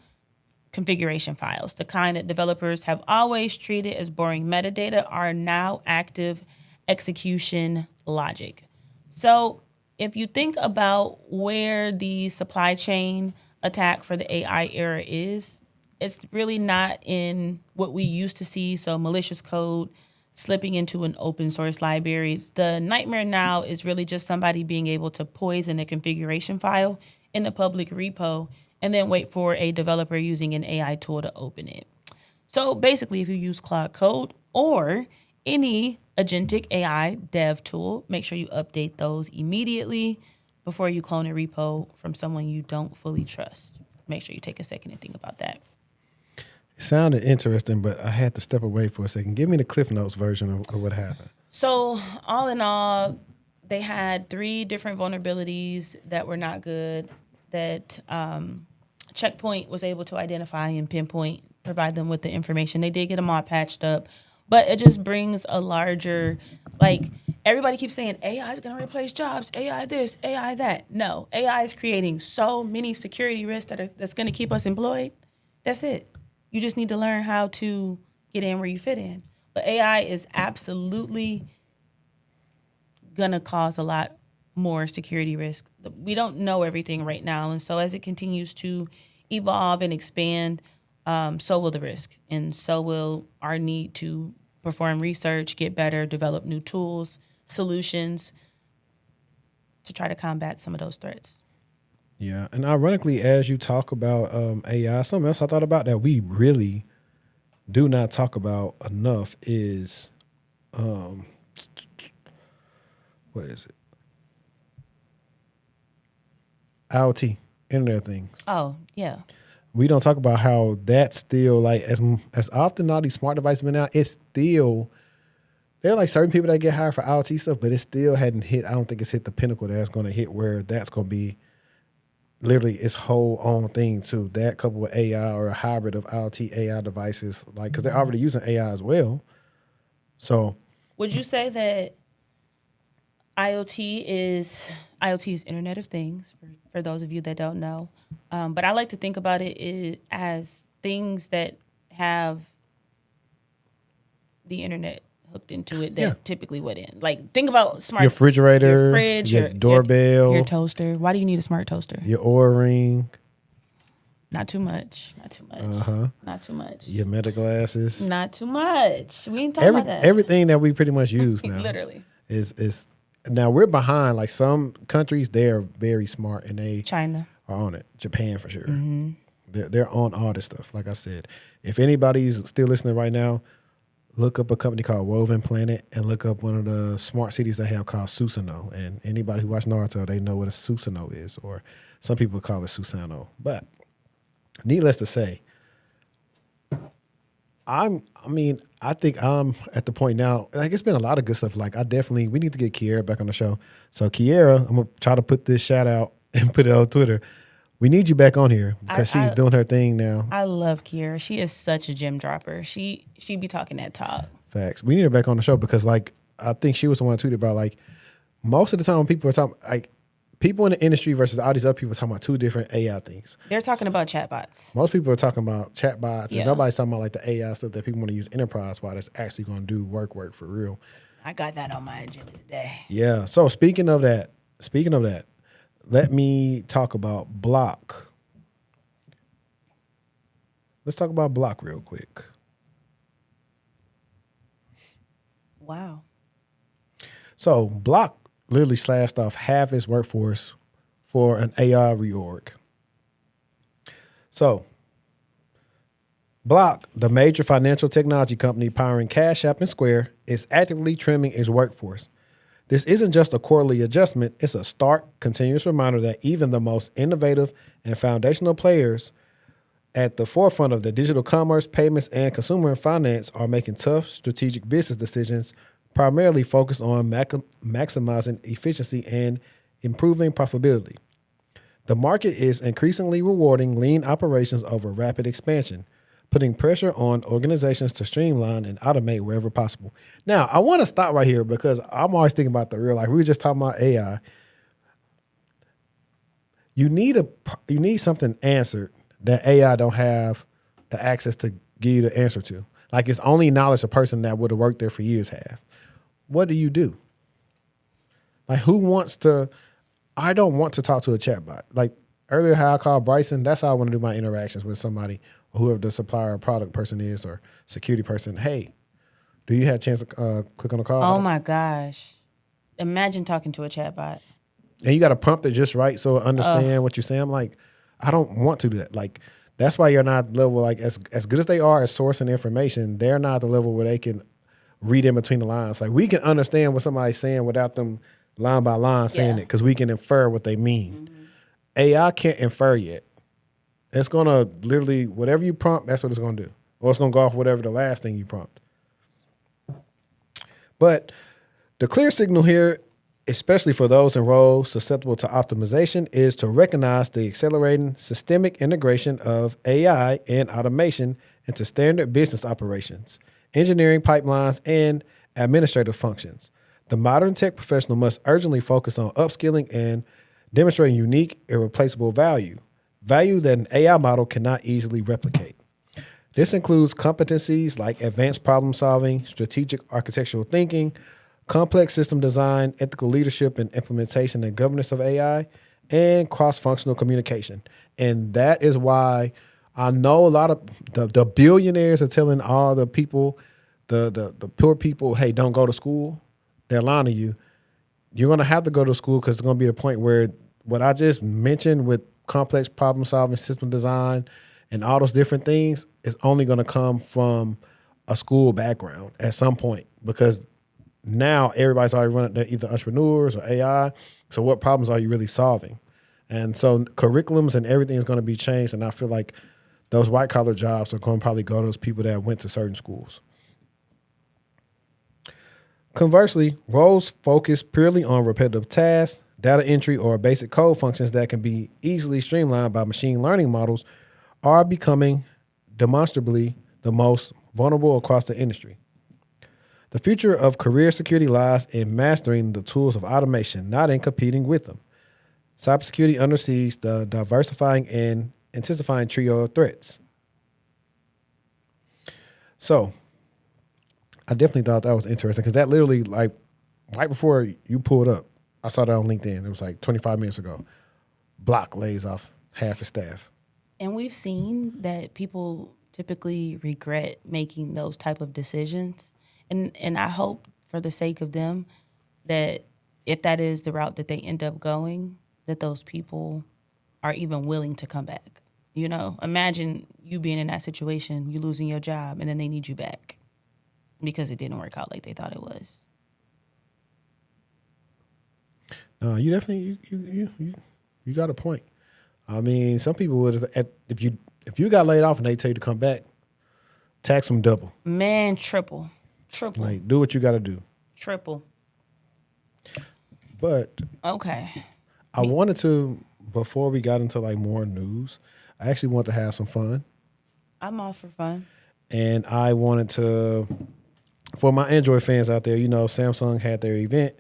configuration files. The kind that developers have always treated as boring metadata are now active execution logic. So if you think about where the supply chain attack for the AI era is, it's really not in what we used to see. So malicious code slipping into an open source library. The nightmare now is really just somebody being able to poison a configuration file in the public repo and then wait for a developer using an AI tool to open it. So basically, if you use Claude Code or any agentic AI dev tool, make sure you update those immediately before you clone a repo from someone you don't fully trust. Make sure you take a second and think about that. It sounded interesting, but I had to step away for a second. Give me the Cliff Notes version of what happened. So all in all, they had 3 different vulnerabilities that were not good that Checkpoint was able to identify and pinpoint, provide them with the information. They did get them all patched up, but it just brings a larger, everybody keeps saying AI is going to replace jobs, AI this, AI that. No, AI is creating so many security risks that's going to keep us employed. That's it. You just need to learn how to get in where you fit in. But AI is absolutely going to cause a lot more security risk. We don't know everything right now. And so as it continues to evolve and expand, so will the risk. And so will our need to perform research, get better, develop new tools, solutions to try to combat some of those threats. Yeah, and ironically, as you talk about AI, something else I thought about that we really do not talk about enough is, what is it? IoT, Internet of Things. Oh, yeah. We don't talk about how that's still as often all these smart devices been out, it's still, there are certain people that get hired for IoT stuff, but it still hadn't hit, I don't think it's hit the pinnacle that's going to hit where that's going to be literally its whole own thing too. That coupled with AI or a hybrid of IoT AI devices, because they're already using AI as well. So, would you say that IoT is Internet of Things for those of you that don't know? But I like to think about it as things that have the internet hooked into it that typically wouldn't. Think about smart. Your refrigerator, your fridge, your doorbell, your toaster. Why do you need a smart toaster? Your Oura ring. Not too much. Not too much. Not too much. Your meta glasses. Not too much. We ain't talking about that. Everything that we pretty much use now. Literally. Is now we're behind. Some countries, they're very smart and China are on it. Japan for sure. Mm-hmm. They're on all this stuff. Like I said, if anybody's still listening right now, look up a company called Woven Planet and look up one of the smart cities they have called Susano. And anybody who watched Naruto, they know what a Susano is, or some people call it Susano. But needless to say, I think I'm at the point now, like it's been a lot of good stuff. Like we need to get Kiera back on the show. So Kiera, I'm going to try to put this shout out and put it on Twitter. We need you back on here because she's doing her thing now. I love Kiera. She is such a gem dropper. She be talking that talk. Facts. We need her back on the show because like I think she was the one who tweeted about like most of the time when people are talking like people in the industry versus all these other people are talking about two different AI things. They're talking about chatbots. Most people are talking about chatbots and nobody's talking about like the AI stuff that people want to use enterprise-wide that's actually going to do work for real. I got that on my agenda today. Yeah. So speaking of that, let me talk about Block. Let's talk about Block real quick. Wow. So Block literally slashed off half its workforce for an AI reorg. So Block, the major financial technology company powering Cash App and Square, is actively trimming its workforce. This isn't just a quarterly adjustment, it's a stark, continuous reminder that even the most innovative and foundational players at the forefront of the digital commerce, payments, and consumer finance are making tough strategic business decisions, primarily focused on maximizing efficiency and improving profitability. The market is increasingly rewarding lean operations over rapid expansion, putting pressure on organizations to streamline and automate wherever possible. Now, I want to stop right here because I'm always thinking about the real life. We were just talking about AI. You need something answered that AI don't have the access to give you the answer to. Like it's only knowledge a person that would have worked there for years have. What do you do? Like I don't want to talk to a chatbot. Like earlier how I called Bryson, that's how I want to do my interactions with somebody, or whoever the supplier or product person is or security person. Hey, do you have a chance to click on the call? Oh my gosh. Imagine talking to a chatbot. And you got to prompt it just right so it understand what you're saying. I'm like, I don't want to do that. Like, that's why you're not level, like as good as they are at sourcing information, they're not at the level where they can read in between the lines. Like we can understand what somebody's saying without them line by line saying it because we can infer what they mean. Mm-hmm. AI can't infer yet. It's going to literally, whatever you prompt, that's what it's going to do. Or it's going to go off whatever the last thing you prompt. But the clear signal here, especially for those in roles susceptible to optimization, is to recognize the accelerating systemic integration of AI and automation into standard business operations, engineering pipelines, and administrative functions. The modern tech professional must urgently focus on upskilling and demonstrating unique, irreplaceable value that an AI model cannot easily replicate. This includes competencies like advanced problem solving, strategic architectural thinking, complex system design, ethical leadership and implementation and governance of AI, and cross-functional communication. And that is why I know a lot of the billionaires are telling all the people, the poor people, hey, don't go to school. They're lying to you. You're going to have to go to school because it's going to be a point where what I just mentioned with complex problem solving, system design, and all those different things is only going to come from a school background at some point, because now everybody's already running, they're either entrepreneurs or AI. So what problems are you really solving? And so curriculums and everything is going to be changed. And I feel like those white collar jobs are going to probably go to those people that went to certain schools. Conversely, roles focused purely on repetitive tasks, data entry, or basic code functions that can be easily streamlined by machine learning models are becoming demonstrably the most vulnerable across the industry. The future of career security lies in mastering the tools of automation, not in competing with them. Cybersecurity undersees the diversifying and intensifying trio of threats. So, I definitely thought that was interesting because that literally, like, right before you pulled up, I saw that on LinkedIn. It was like 25 minutes ago. Block lays off half its staff. And we've seen that people typically regret making those type of decisions. And I hope for the sake of them that if that is the route that they end up going, that those people are even willing to come back. You know, imagine you being in that situation, you losing your job, and then they need you back. because it didn't work out like they thought it was. You definitely you got a point. I mean, some people would if you got laid off and they tell you to come back, tax them double. Man, triple. Like, do what you got to do. Triple. But Okay. I wanted to, before we got into like more news, I actually want to have some fun. I'm all for fun. And I wanted to, for my Android fans out there, you know, Samsung had their event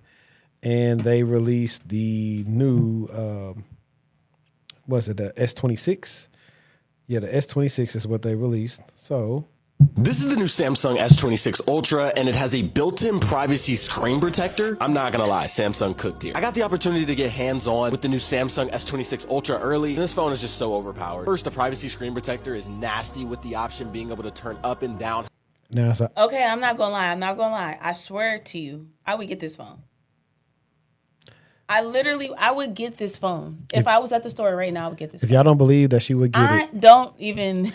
and they released the new, the S26? Yeah, the S26 is what they released. So this is the new Samsung S26 Ultra, and it has a built-in privacy screen protector. I'm not gonna lie, Samsung cooked here. I got the opportunity to get hands-on with the new Samsung S26 Ultra early, and this phone is just so overpowered. First, the privacy screen protector is nasty with the option being able to turn up and down. now, so, Okay, I'm not gonna lie. I swear to you, I would get this phone. I would get this phone. If I was at the store right now, I would get this if phone. y'all don't believe that she would get I it, don't even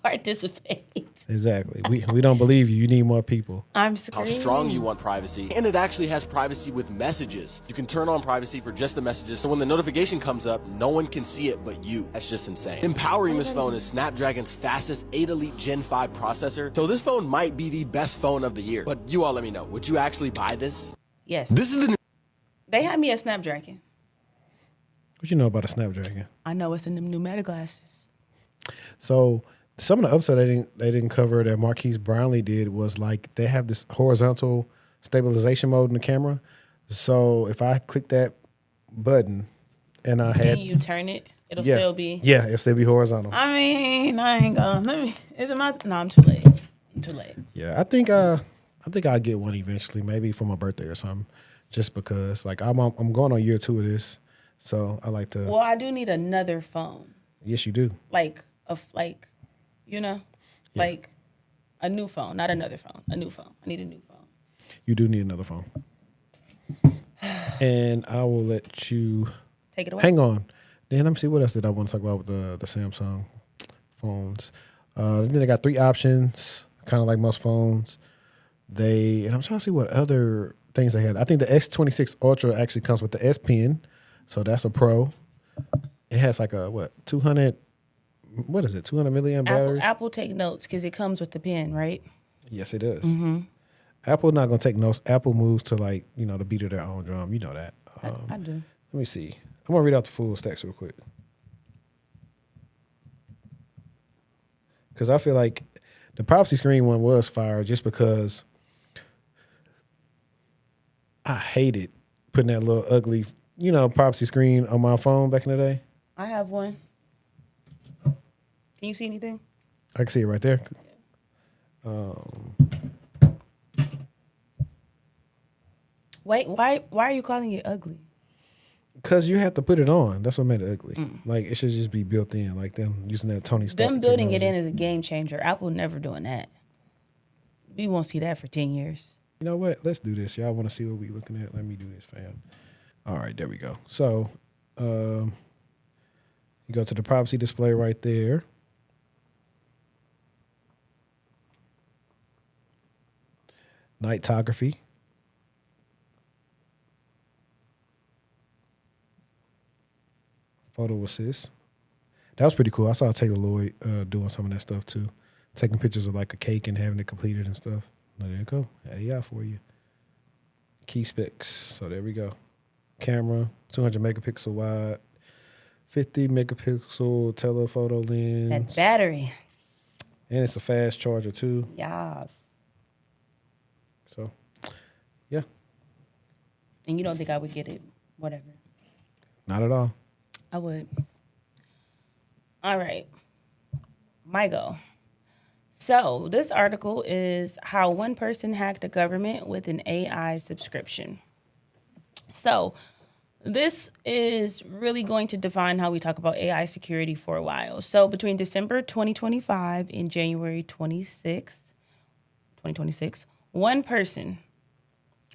participate. exactly. We don't believe you. You need more people. I'm How screaming. strong you want privacy. And it actually has privacy with messages. You can turn on privacy for just the messages, so when the notification comes up, no one can see it but you. That's just insane. Empowering this phone is Snapdragon's fastest 8 Elite Gen 5 processor, so this phone might be the best phone of the year. But you all let me know, would you actually buy this? Yes. This is the new They had me at Snapdragon. What you know about a Snapdragon? I know it's in them new Meta glasses. So some of the other stuff they didn't cover that Marquise Brownlee did was like they have this horizontal stabilization mode in the camera. So if I click that button and I had Can you turn it? It'll still be. Yeah, it'll still be horizontal. I mean, I ain't gonna. Is it my? No, I'm too late. Yeah, I think I'll get one eventually, maybe for my birthday or something. Just because like I'm going on year 2 of this. So I like to. Well, I do need another phone. Yes, you do. Like like a new phone, not another phone. A new phone. I need a new phone. You do need another phone. And I will let you Take it away. hang on. Then let me see what else did I want to talk about with the Samsung phones. Then they got 3 options, kind of like most phones. And I'm trying to see what other things they had. I think the S26 Ultra actually comes with the S Pen, so that's a pro. It has like a 200 milliamp battery? Apple take notes because it comes with the pen, right? Yes, it does. Mm-hmm. Apple not gonna take notes. Apple moves to like the beat of their own drum. You know that. I do. Let me see. I'm gonna read out the full stacks real quick because I feel like the privacy screen one was fire just because I hated putting that little ugly, privacy screen on my phone back in the day. I have one. Can you see anything? I can see it right there. Wait, why are you calling it ugly? Because you have to put it on. That's what made it ugly. Like, it should just be built in, like them using that Tony Stark Them building it technology. in is a game changer. Apple never doing that. We won't see that for 10 years. You know what? Let's do this. Y'all want to see what we looking at? Let me do this, fam. All right, there we go. So, you go to the privacy display right there. Nightography. Photo assist. That was pretty cool. I saw Taylor Lloyd doing some of that stuff too. Taking pictures of like a cake and having it completed and stuff. There you go. AI for you. Key specs. So there we go. Camera, 200 megapixel wide, 50 megapixel telephoto lens. That battery. And it's a fast charger too. Yes. So, yeah. And you don't think I would get it? Whatever. Not at all. I would. All right. My go. So this article is how one person hacked the government with an AI subscription. So this is really going to define how we talk about AI security for a while. So between December 2025 and January 2026,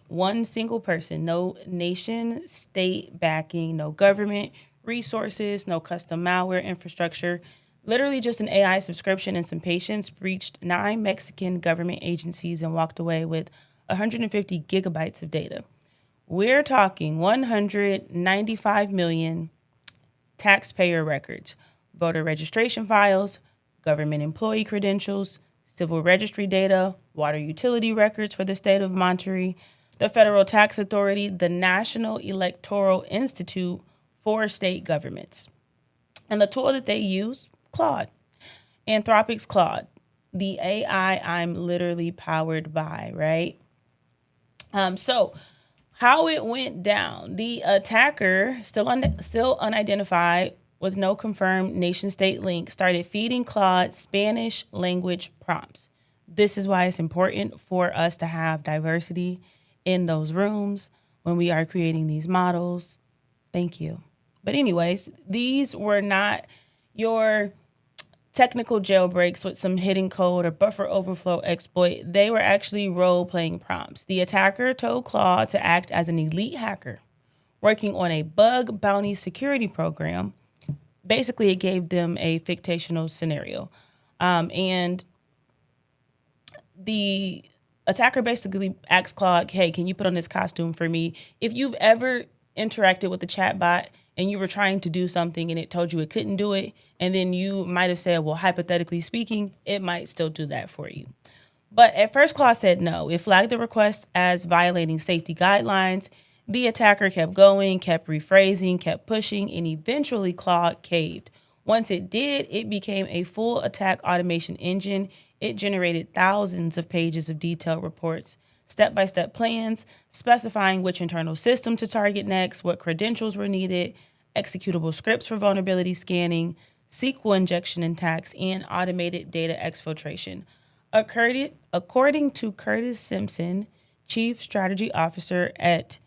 one single person, no nation, state backing, no government resources, no custom malware infrastructure, Literally just an AI subscription and some patience breached 9 Mexican government agencies and walked away with 150 gigabytes of data. We're talking 195 million taxpayer records, voter registration files, government employee credentials, civil registry data, water utility records for the state of Monterey, the Federal Tax Authority, the National Electoral Institute for state governments. And the tool that they use, Claude. Anthropic's Claude, the AI I'm literally powered by, right? So how it went down, the attacker, still unidentified with no confirmed nation-state link, started feeding Claude Spanish language prompts. This is why it's important for us to have diversity in those rooms when we are creating these models. Thank you. But anyways, these were not your technical jailbreaks with some hidden code or buffer overflow exploit. They were actually role-playing prompts. The attacker told Claude to act as an elite hacker working on a bug bounty security program. Basically, it gave them a fictional scenario. And the attacker basically asked Claude, hey, can you put on this costume for me? If you've ever interacted with the chatbot and you were trying to do something and it told you it couldn't do it, and then you might have said, well, hypothetically speaking, it might still do that for you. But at first, Claude said no. It flagged the request as violating safety guidelines. The attacker kept going, kept rephrasing, kept pushing, and eventually Claude caved. Once it did, it became a full attack automation engine. It generated thousands of pages of detailed reports, step-by-step plans, specifying which internal system to target next, what credentials were needed, executable scripts for vulnerability scanning, SQL injection attacks, and automated data exfiltration. According to Curtis Simpson, Chief Strategy Officer at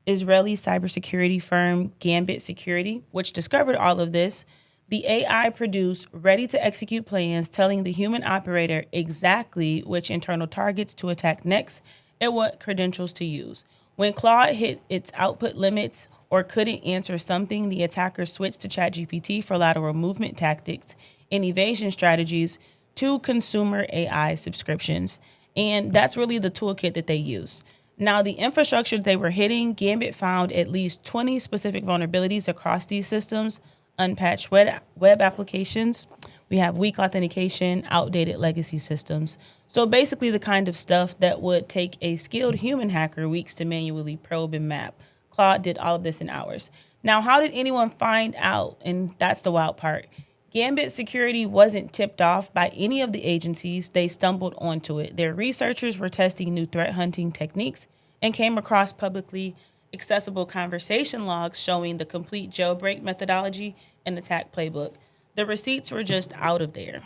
Israeli cybersecurity firm Gambit Security, which discovered all of this, the AI produced ready-to-execute plans telling the human operator exactly which internal targets to attack next and what credentials to use. When Claude hit its output limits or couldn't answer something, the attacker switched to ChatGPT for lateral movement tactics and evasion strategies to consumer AI subscriptions. And that's really the toolkit that they used. Now, the infrastructure they were hitting, Gambit found at least 20 specific vulnerabilities across these systems, unpatched web applications. We have weak authentication, outdated legacy systems. So basically the kind of stuff that would take a skilled human hacker weeks to manually probe and map. Claude did all of this in hours. Now, how did anyone find out? And that's the wild part. Gambit Security wasn't tipped off by any of the agencies. They stumbled onto it. Their researchers were testing new threat hunting techniques and came across publicly accessible conversation logs showing the complete jailbreak methodology and attack playbook. The receipts were just out of there.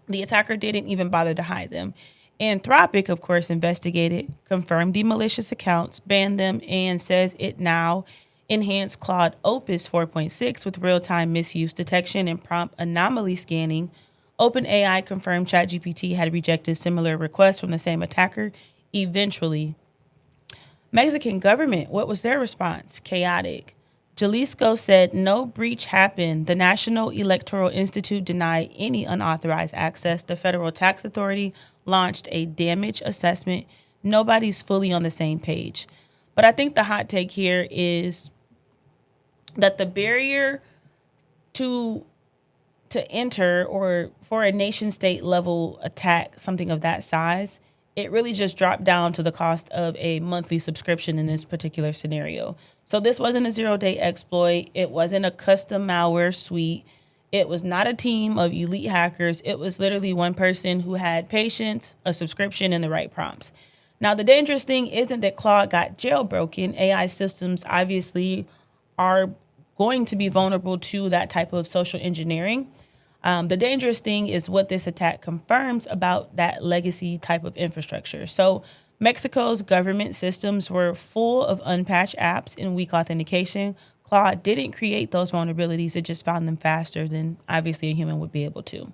The attacker didn't even bother to hide them. Anthropic, of course, investigated, confirmed the malicious accounts, banned them, and says it now enhanced Claude Opus 4.6 with real-time misuse detection and prompt anomaly scanning. OpenAI confirmed ChatGPT had rejected similar requests from the same attacker. Eventually, Mexican government, what was their response? Chaotic. Jalisco said no breach happened. The National Electoral Institute denied any unauthorized access. The Federal Tax Authority launched a damage assessment. Nobody's fully on the same page. But I think the hot take here is that the barrier to enter or for a nation state level attack, something of that size, it really just dropped down to the cost of a monthly subscription in this particular scenario. So this wasn't a 0-day exploit. It wasn't a custom malware suite. It was not a team of elite hackers. It was literally one person who had patience, a subscription, and the right prompts. Now, the dangerous thing isn't that Claude got jailbroken. AI systems obviously are going to be vulnerable to that type of social engineering. The dangerous thing is what this attack confirms about that legacy type of infrastructure. So Mexico's government systems were full of unpatched apps and weak authentication. Claude didn't create those vulnerabilities. It just found them faster than obviously a human would be able to.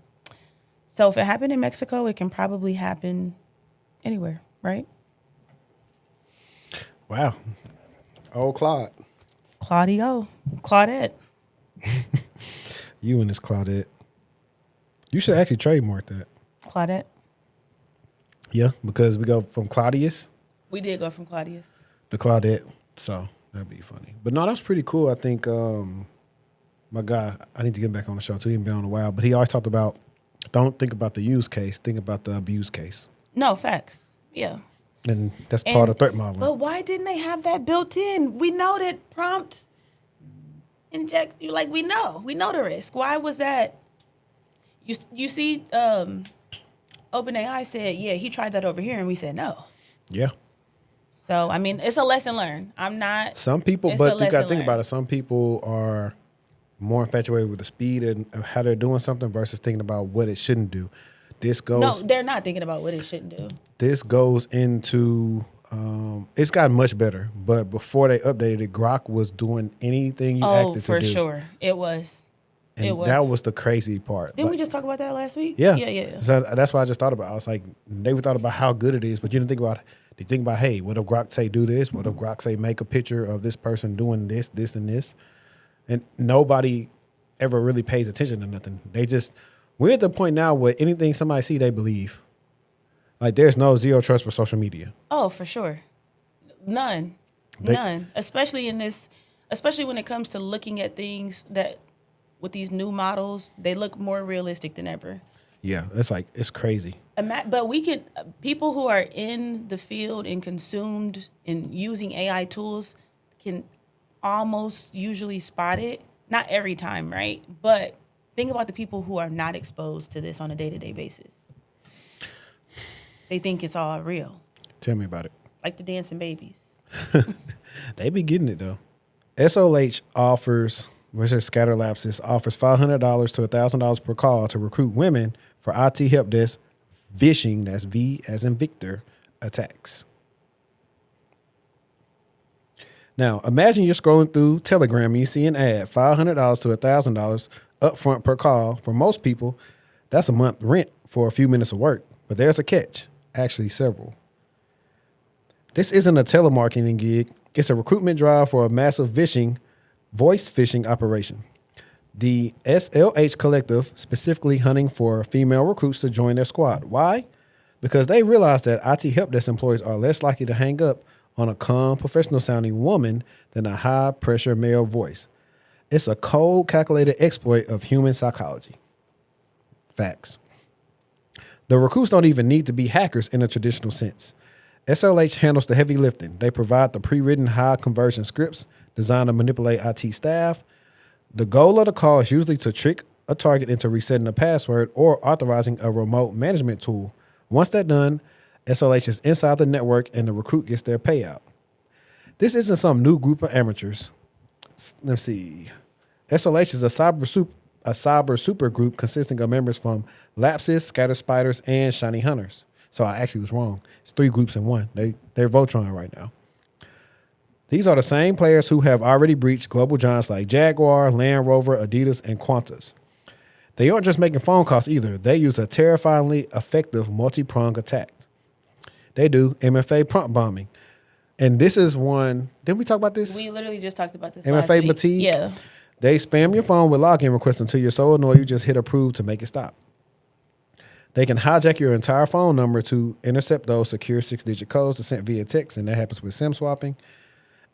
So if it happened in Mexico, it can probably happen anywhere, right? Wow. Oh, Claude. Claudio. Claudette. You and this Claudette. You should actually trademark that. Claudette. Yeah, because we go from Claudius We did go from Claudius. to Claudette. So that'd be funny. But no, that's pretty cool. I think my guy, I need to get him back on the show too. He ain't been on a while. But he always talked about, don't think about the use case, think about the abuse case. No, facts. Yeah. And that's part of threat modeling. But why didn't they have that built in? We know that prompt inject. You like we know the risk. Why was that? You see, OpenAI said, yeah, he tried that over here, and we said no. Yeah. So I mean, it's a lesson learned. I'm not. Some people, it's but a you got to lesson think about learned. it. Some people are more infatuated with the speed and how they're doing something versus thinking about what it shouldn't do. This goes. No, they're not thinking about what it shouldn't do. This goes into. It's gotten much better, but before they updated it, Grok was doing anything you asked it to do. For sure, it was. And it was. that was the crazy part. Didn't we just talk about that last week? Yeah, Yeah. So that's what I just thought about. I was like, they thought about how good it is, but you didn't think about. They think about, hey, what if Grok say do this? What if Grok say make a picture of this person doing this, this, and this? And nobody ever really pays attention to nothing. We're at the point now where anything somebody see, they believe. Like there's no zero trust for social media. Oh, for sure. None. Especially when it comes to looking at things that with these new models, they look more realistic than ever. Yeah, it's crazy. But people who are in the field and consumed in using AI tools can almost usually spot it. Not every time, right? But think about the people who are not exposed to this on a day-to-day basis. They think it's all real. Tell me about it. Like the dancing babies. They be getting it though. SOH offers, which is Scatter Lapses, offers $500 to $1,000 per call to recruit women for IT help desk Vishing, that's V as in Victor, attacks. Now, imagine you're scrolling through Telegram and you see an ad, $500 to $1,000 upfront per call. For most people, that's a month rent for a few minutes of work. But there's a catch, actually several. This isn't a telemarketing gig. It's a recruitment drive for a massive voice phishing operation. The SLH Collective specifically hunting for female recruits to join their squad. Why? Because they realize that IT help desk employees are less likely to hang up on a calm, professional-sounding woman than a high-pressure male voice. It's a cold, calculated exploit of human psychology. Facts. The recruits don't even need to be hackers in a traditional sense. SLH handles the heavy lifting. They provide the pre-written high-conversion scripts designed to manipulate IT staff. The goal of the call is usually to trick a target into resetting a password or authorizing a remote management tool. Once that's done, SLH is inside the network and the recruit gets their payout. This isn't some new group of amateurs. Let's see. SLH is a cyber super group consisting of members from Lapses, Scatter Spiders, and Shiny Hunters. So I actually was wrong. It's 3 groups in one. They're Voltron right now. These are the same players who have already breached global giants like Jaguar, Land Rover, Adidas, and Qantas. They aren't just making phone calls either. They use a terrifyingly effective multi-pronged attack. They do MFA prompt bombing. And this is one, didn't we talk about this? We literally just talked about this MFA last week. fatigue? Yeah. They spam your phone with login requests until you're so annoyed you just hit approve to make it stop. They can hijack your entire phone number to intercept those secure 6-digit codes that sent via text, and that happens with SIM swapping.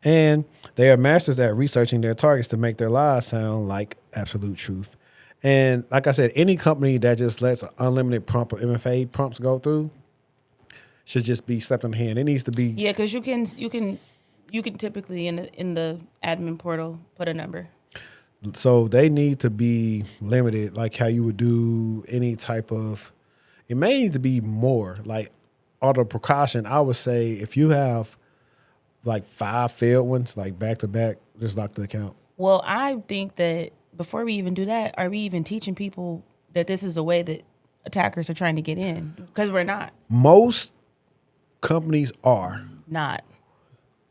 And they are masters at researching their targets to make their lies sound like absolute truth. And like I said, any company that just lets an unlimited prompt or MFA prompts go through should just be slapped on the hand. It needs to be. Yeah, because you can typically in the admin portal put a number. So they need to be limited, like how you would do any type of. It may need to be more like auto precaution. I would say if you have like 5 failed ones, like back to back, just lock the account. Well, I think that before we even do that, are we even teaching people that this is a way that attackers are trying to get in? Because we're not. Most companies are. Not.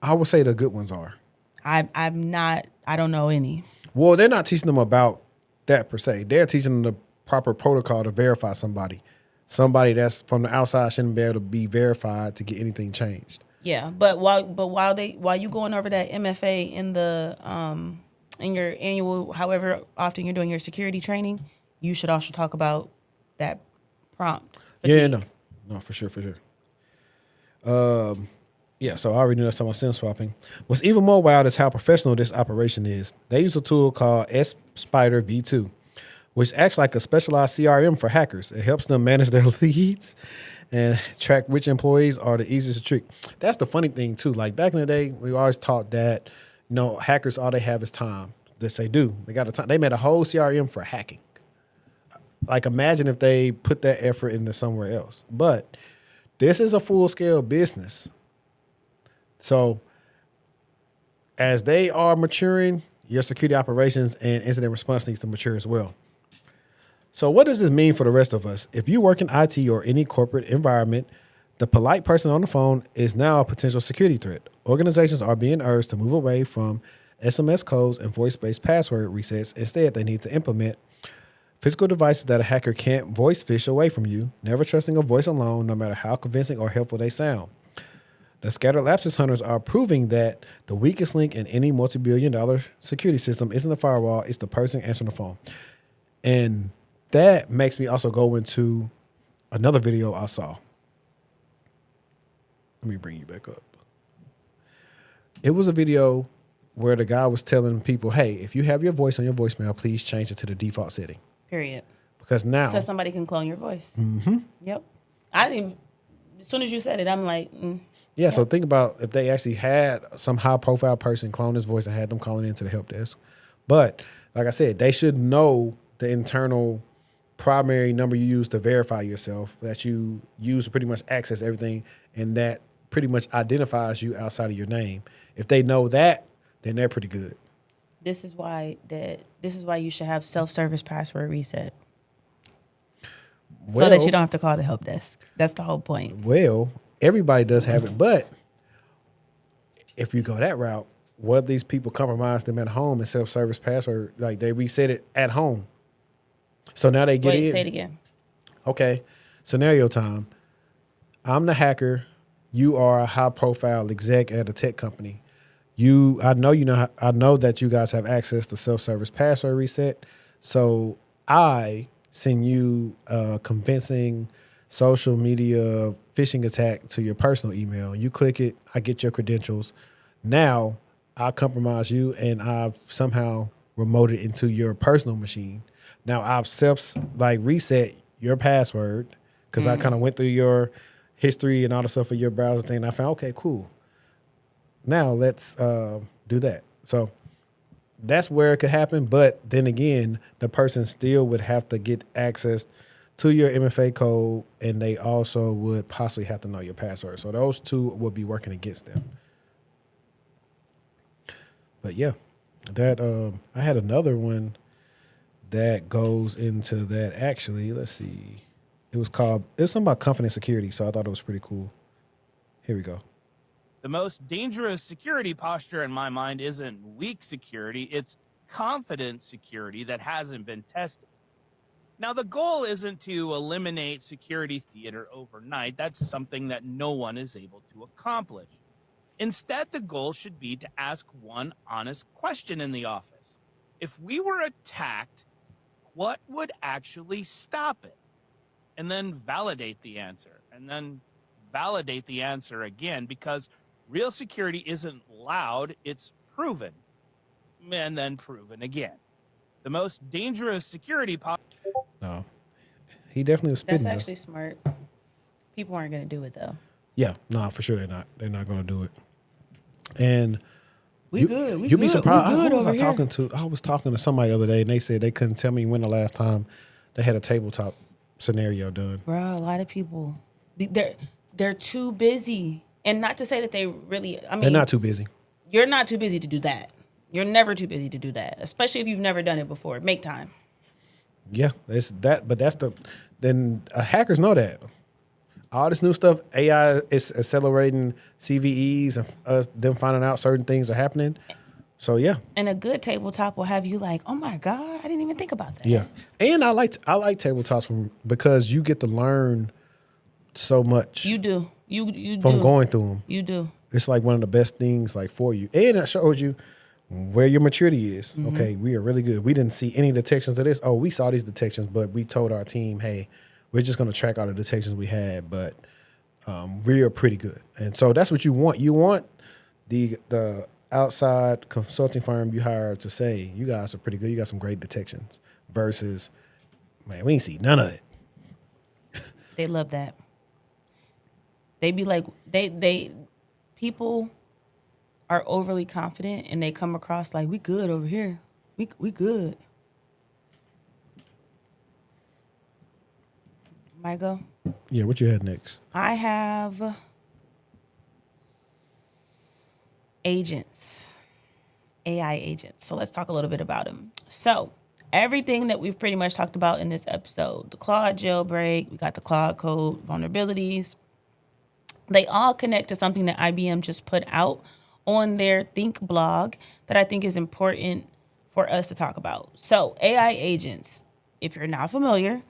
I would say the good ones are. I'm not. I don't know any. Well, they're not teaching them about that per se. They're teaching them the proper protocol to verify somebody. Somebody that's from the outside shouldn't be able to be verified to get anything changed. Yeah, but while you going over that MFA in the in your annual, however often you're doing your security training, you should also talk about that prompt fatigue. Yeah, no, for sure. Yeah, so I already knew that's about SIM swapping. What's even more wild is how professional this operation is. They use a tool called S-Spider V2, which acts like a specialized CRM for hackers. It helps them manage their leads and track which employees are the easiest to trick. That's the funny thing too. Like back in the day, we always taught that, hackers, all they have is time. This they do. They got a time. They made a whole CRM for hacking. Like imagine if they put that effort into somewhere else. But this is a full-scale business. So as they are maturing, your security operations and incident response needs to mature as well. So what does this mean for the rest of us? If you work in IT or any corporate environment, the polite person on the phone is now a potential security threat. Organizations are being urged to move away from SMS codes and voice-based password resets. Instead, they need to implement physical devices that a hacker can't voice phish away from you, never trusting a voice alone, no matter how convincing or helpful they sound. The scattered lapses hunters are proving that the weakest link in any multi-billion-dollar security system isn't the firewall, it's the person answering the phone. And that makes me also go into another video I saw. Let me bring you back up. It was a video where the guy was telling people, hey, if you have your voice on your voicemail, please change it to the default setting. Period. Because somebody can clone your voice. Mm-hmm. Yep. I didn't. As soon as you said it, I'm like, Yeah, so think about if they actually had some high-profile person clone his voice and had them calling into the help desk. But like I said, they should know the internal primary number you use to verify yourself, that you use to pretty much access everything, and that pretty much identifies you outside of your name. If they know that, then they're pretty good. This is why you should have self-service password reset. So that you don't have to call the help desk. That's the whole point. Well, everybody does have it, but if you go that route, what if these people compromise them at home and self-service password, like they reset it at home? So now they get in. Say it again. Okay, scenario time. I'm the hacker. You are a high-profile exec at a tech company. I know that you guys have access to self-service password reset. So I send you a convincing social media phishing attack to your personal email. You click it, I get your credentials. Now I compromise you and I've somehow remoted into your personal machine. Now I've reset your password because I kind of went through your history and all the stuff for your browser thing. And I found, okay, cool. Now let's do that. So that's where it could happen. But then again, the person still would have to get access to your MFA code, and they also would possibly have to know your password. So those two would be working against them. But yeah, that I had another one that goes into that actually. Let's see. It was something about confidence security, so I thought it was pretty cool. Here we go. The most dangerous security posture in my mind isn't weak security, it's confident security that hasn't been tested. Now, the goal isn't to eliminate security theater overnight. That's something that no one is able to accomplish. Instead, the goal should be to ask one honest question in the office. If we were attacked, what would actually stop it? And then validate the answer. And then validate the answer again, because real security isn't loud, it's proven. And then proven again. The most dangerous security No, he definitely was spitting. That's actually smart. People aren't going to do it though. Yeah, no, for sure they're not. They're not going to do it. And You'd be surprised. I was talking to somebody the other day, and they said they couldn't tell me when the last time they had a tabletop scenario done. Bro, a lot of people, they're too busy. And not to say that they really, they're not too busy. You're not too busy to do that. You're never too busy to do that, especially if you've never done it before. Make time. Yeah, it's that. But then hackers know that. All this new stuff, AI is accelerating CVEs and them finding out certain things are happening. So yeah. And a good tabletop will have you like, oh my God, I didn't even think about that. Yeah, and I like tabletops because you get to learn so much. You do. You from going through them. You do. It's like one of the best things for you, and it shows you where your maturity is. Okay, we are really good. We didn't see any detections of this. Oh, we saw these detections, but we told our team, hey, we're just going to track all the detections we had, but we are pretty good. And so that's what you want. You want the outside consulting firm you hired to say, you guys are pretty good. You got some great detections versus, man, we ain't see none of it. They love that. They be like, people are overly confident and they come across like, we good over here. We good. Michael? Yeah, what you had next? I have agents, AI agents. So let's talk a little bit about them. So everything that we've pretty much talked about in this episode, the Claude jailbreak, we got the Claude code vulnerabilities, they all connect to something that IBM just put out on their Think blog that I think is important for us to talk about. So AI agents, if you're not familiar,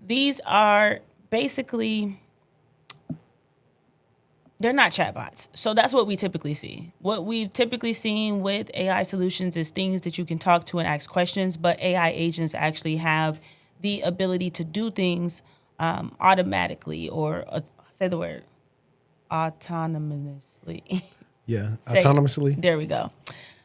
these are basically, they're not chatbots. So that's what we typically see. What we've typically seen with AI solutions is things that you can talk to and ask questions, but AI agents actually have the ability to do things automatically, or say the word, autonomously. Yeah, Say it. autonomously. There we go.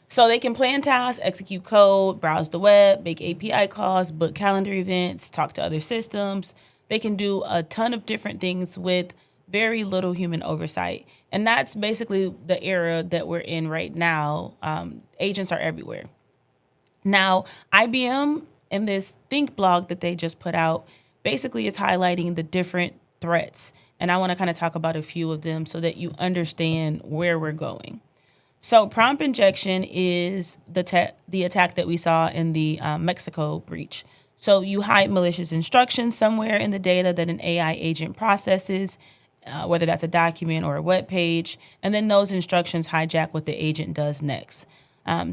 So they can plan tasks, execute code, browse the web, make API calls, book calendar events, talk to other systems. They can do a ton of different things with very little human oversight. And that's basically the era that we're in right now. Agents are everywhere. Now, IBM in this Think blog that they just put out basically is highlighting the different threats. And I want to kind of talk about a few of them so that you understand where we're going. So prompt injection is the attack that we saw in the Mexico breach. So you hide malicious instructions somewhere in the data that an AI agent processes, whether that's a document or a web page, and then those instructions hijack what the agent does next.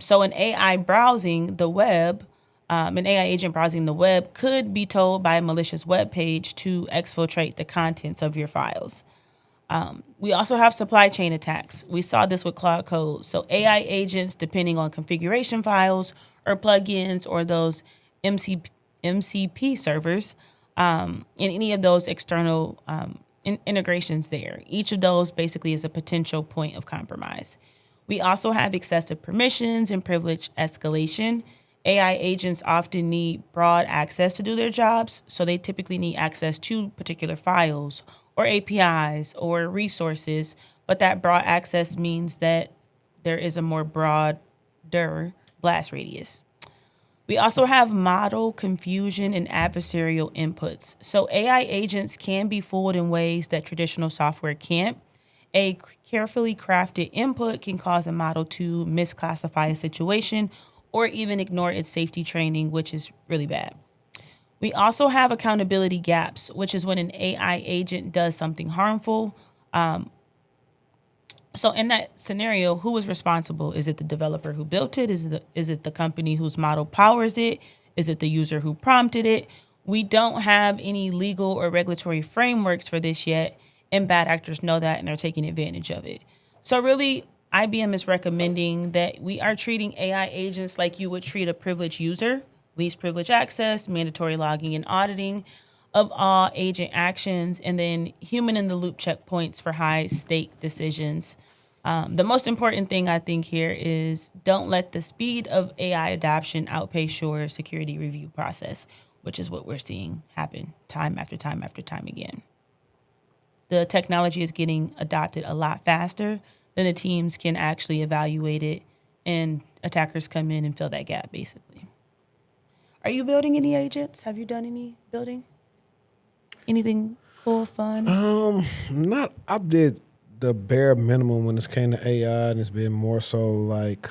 So an AI agent browsing the web could be told by a malicious web page to exfiltrate the contents of your files. We also have supply chain attacks. We saw this with Cloud Code. So AI agents, depending on configuration files or plugins or those MCP servers, and any of those external integrations there. Each of those basically is a potential point of compromise. We also have excessive permissions and privilege escalation. AI agents often need broad access to do their jobs, so they typically need access to particular files or APIs or resources, but that broad access means that there is a more broader blast radius. We also have model confusion and adversarial inputs. So AI agents can be fooled in ways that traditional software can't. A carefully crafted input can cause a model to misclassify a situation or even ignore its safety training, which is really bad. We also have accountability gaps, which is when an AI agent does something harmful. So in that scenario, who is responsible? Is it the developer who built it? Is it the company whose model powers it? Is it the user who prompted it? We don't have any legal or regulatory frameworks for this yet, and bad actors know that and they're taking advantage of it. So really, IBM is recommending that we are treating AI agents like you would treat a privileged user. Least privilege access, mandatory logging and auditing of all agent actions, and then human in the loop checkpoints for high stake decisions. The most important thing I think here is don't let the speed of AI adoption outpace your security review process, which is what we're seeing happen time after time after time again. The technology is getting adopted a lot faster than the teams can actually evaluate it, and attackers come in and fill that gap, basically. Are you building any agents? Have you done any building? Anything cool, fun? Not. I did the bare minimum when it came to AI, and it's been more so like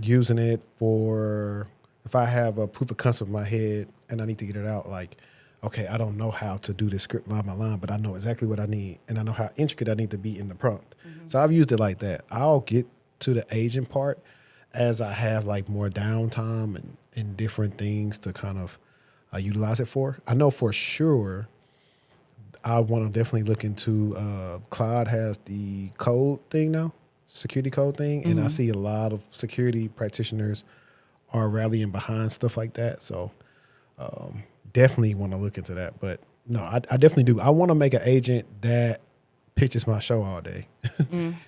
using it for if I have a proof of concept in my head and I need to get it out. Like, okay, I don't know how to do this script line by line, but I know exactly what I need, and I know how intricate I need to be in the prompt. Mm-hmm. So I've used it like that. I'll get to the agent part as I have like more downtime and different things to kind of utilize it for. I know for sure I want to definitely look into Claude has the code thing now. security code thing, and I see a lot of security practitioners are rallying behind stuff like that. So definitely want to look into that. But no, I definitely do. I want to make an agent that pitches my show all day.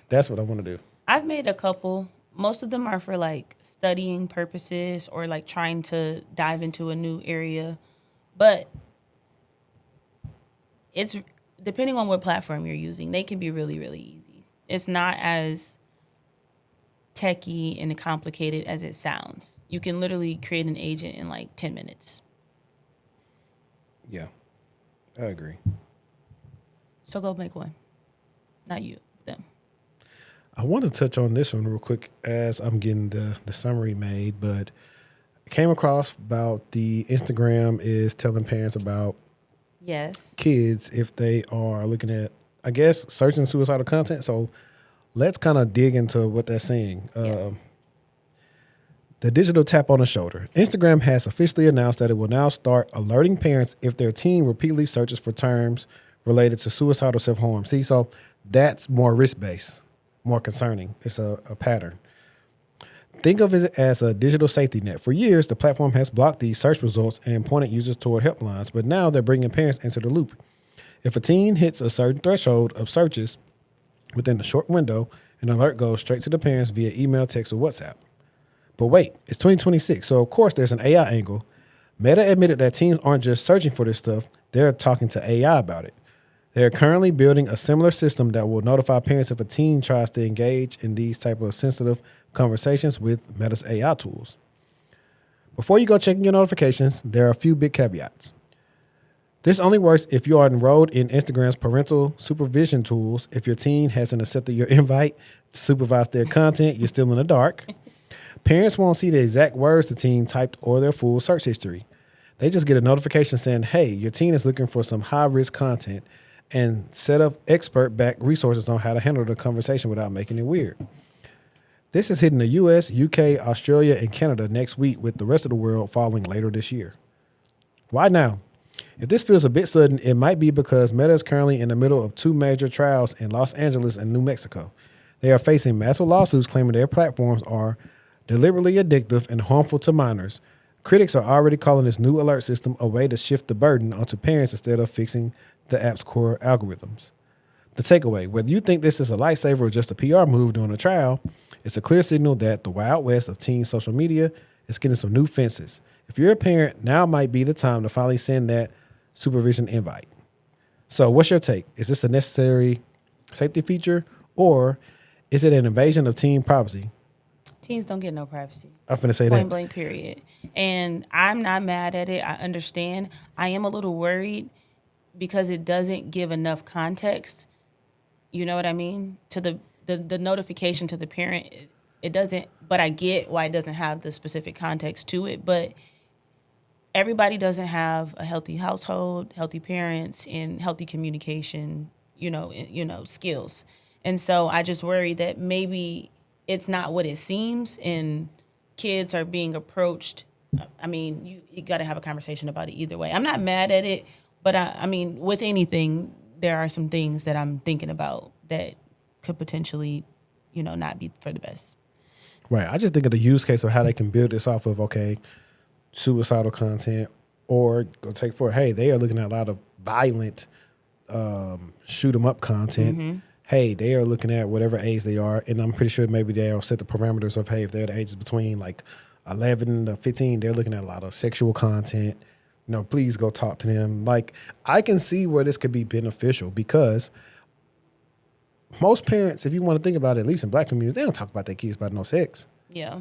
That's what I want to do. I've made a couple. Most of them are for like studying purposes or like trying to dive into a new area. But it's depending on what platform you're using, they can be really, really easy. It's not as techy and complicated as it sounds. You can literally create an agent in like 10 minutes. Yeah, I agree. So go make one. Not you, them. I want to touch on this one real quick as I'm getting the summary made, but I came across about the Instagram is telling parents about Yes. kids if they are looking at, I guess, searching suicidal content. So let's kind of dig into what they're saying. The digital tap on the shoulder. Instagram has officially announced that it will now start alerting parents if their teen repeatedly searches for terms related to suicide or self-harm. See, so that's more risk-based, more concerning. It's a pattern. Think of it as a digital safety net. For years, the platform has blocked these search results and pointed users toward helplines, but now they're bringing parents into the loop. If a teen hits a certain threshold of searches within a short window, an alert goes straight to the parents via email, text, or WhatsApp. But wait, it's 2026, so of course there's an AI angle. Meta admitted that teens aren't just searching for this stuff, they're talking to AI about it. They're currently building a similar system that will notify parents if a teen tries to engage in these type of sensitive conversations with Meta's AI tools. Before you go checking your notifications, there are a few big caveats. This only works if you are enrolled in Instagram's parental supervision tools. If your teen hasn't accepted your invite to supervise their content, you're still in the dark. Parents won't see the exact words the teen typed or their full search history. They just get a notification saying, hey, your teen is looking for some high-risk content, and set up expert-backed resources on how to handle the conversation without making it weird. This is hitting the US, UK, Australia, and Canada next week, with the rest of the world following later this year. Why now? If this feels a bit sudden, it might be because Meta is currently in the middle of two major trials in Los Angeles and New Mexico. They are facing massive lawsuits claiming their platforms are deliberately addictive and harmful to minors. Critics are already calling this new alert system a way to shift the burden onto parents instead of fixing the app's core algorithms. The takeaway, whether you think this is a lifesaver or just a PR move during a trial, it's a clear signal that the Wild West of teen social media is getting some new fences. If you're a parent, now might be the time to finally send that supervision invite. So what's your take? Is this a necessary safety feature, or is it an invasion of teen privacy? Teens don't get no privacy. I'm finna say Point that. blank, period. And I'm not mad at it. I understand. I am a little worried because it doesn't give enough context. You know what I mean? To the notification to the parent, it doesn't, but I get why it doesn't have the specific context to it. But everybody doesn't have a healthy household, healthy parents, and healthy communication, skills. And so I just worry that maybe it's not what it seems, and kids are being approached. I mean, you got to have a conversation about it either way. I'm not mad at it, but I mean, with anything, there are some things that I'm thinking about that could potentially, not be for the best. Right. I just think of the use case of how they can build this off of, okay, suicidal content, or go take for, hey, they are looking at a lot of violent shoot 'em up content. Mm-hmm. Hey, they are looking at whatever age they are, and I'm pretty sure maybe they'll set the parameters of, hey, if they're the ages between like 11 to 15, they're looking at a lot of sexual content. Please go talk to them. Like, I can see where this could be beneficial, because most parents, if you want to think about it, at least in black communities, they don't talk about their kids about no sex. Yeah.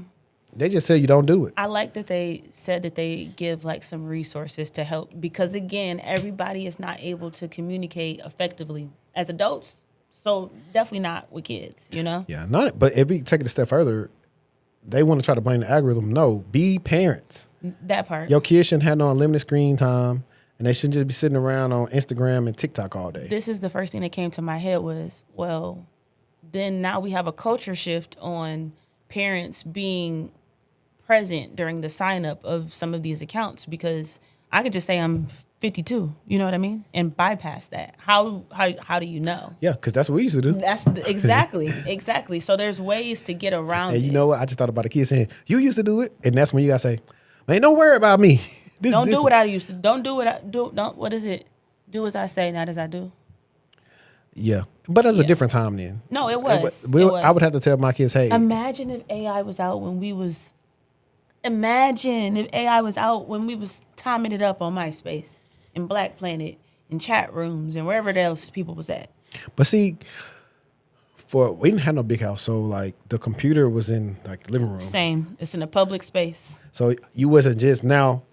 They just tell you don't do it. I like that they said that they give like some resources to help, because again, everybody is not able to communicate effectively as adults. So definitely not with kids, Yeah, but if we take it a step further, they want to try to blame the algorithm. No, be parents. That part. Your kids shouldn't have no unlimited screen time, and they shouldn't just be sitting around on Instagram and TikTok all day. This is the first thing that came to my head was, well, then now we have a culture shift on parents being present during the sign up of some of these accounts, because I could just say I'm 52. You know what I mean? And bypass that. How do you know? Yeah, because that's what we used to do. That's exactly. So there's ways to get around And it. you know what? I just thought about a kid saying, "You used to do it," and that's when you gotta say, "Man, don't worry about me." Don't do what I used to. Don't do what I do. Don't. What is it? Do as I say, not as I do. Yeah, but it was a different time then. No, it was. I would have to tell my kids, "Hey, Imagine if AI was out when we was. Imagine if AI was out when we was timing it up on MySpace, and Black Planet, and chat rooms, and wherever else people was at. But see, we didn't have no big house, so like the computer was in like the living room. Same. It's in a public space. So you wasn't just now.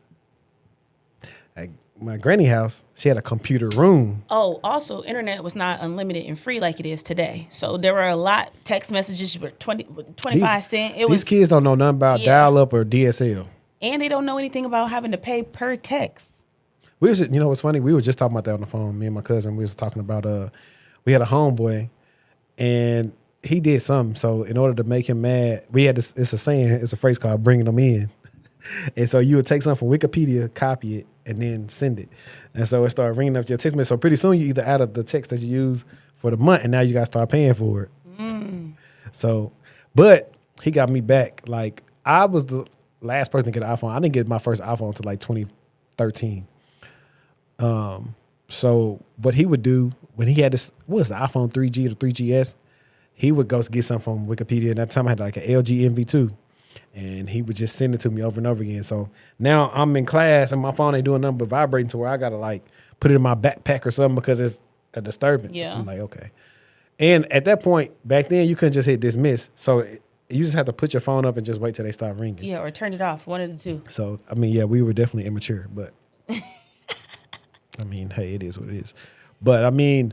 At my granny house, she had a computer room. Oh, also, internet was not unlimited and free like it is today. So there were a lot. Text messages were 25 cents. These kids don't know nothing about dial up or DSL. And they don't know anything about having to pay per text. You know what's funny? We were just talking about that on the phone. Me and my cousin, we was talking about we had a homeboy, and he did something. So in order to make him mad, we had this. It's a saying. It's a phrase called "bringing them in." And so you would take something from Wikipedia, copy it, and then send it. And so it started ringing up your text message. So pretty soon you either out of the text that you use for the month, and now you got to start paying for it. So, but he got me back. Like, I was the last person to get an iPhone. I didn't get my first iPhone until like 2013. So what he would do when he had this, what was the iPhone 3G or 3GS, he would go get something from Wikipedia. And that time I had like an LG MV2. And he would just send it to me over and over again. So now I'm in class and my phone ain't doing nothing but vibrating to where I got to like put it in my backpack or something because it's a disturbance. Yeah. I'm like, okay. And at that point, back then, you couldn't just hit dismiss. So you just have to put your phone up and just wait till they stop ringing. Yeah, or turn it off. One of the two. So, I mean, yeah, we were definitely immature. But, I mean, hey, it is what it is. But, I mean,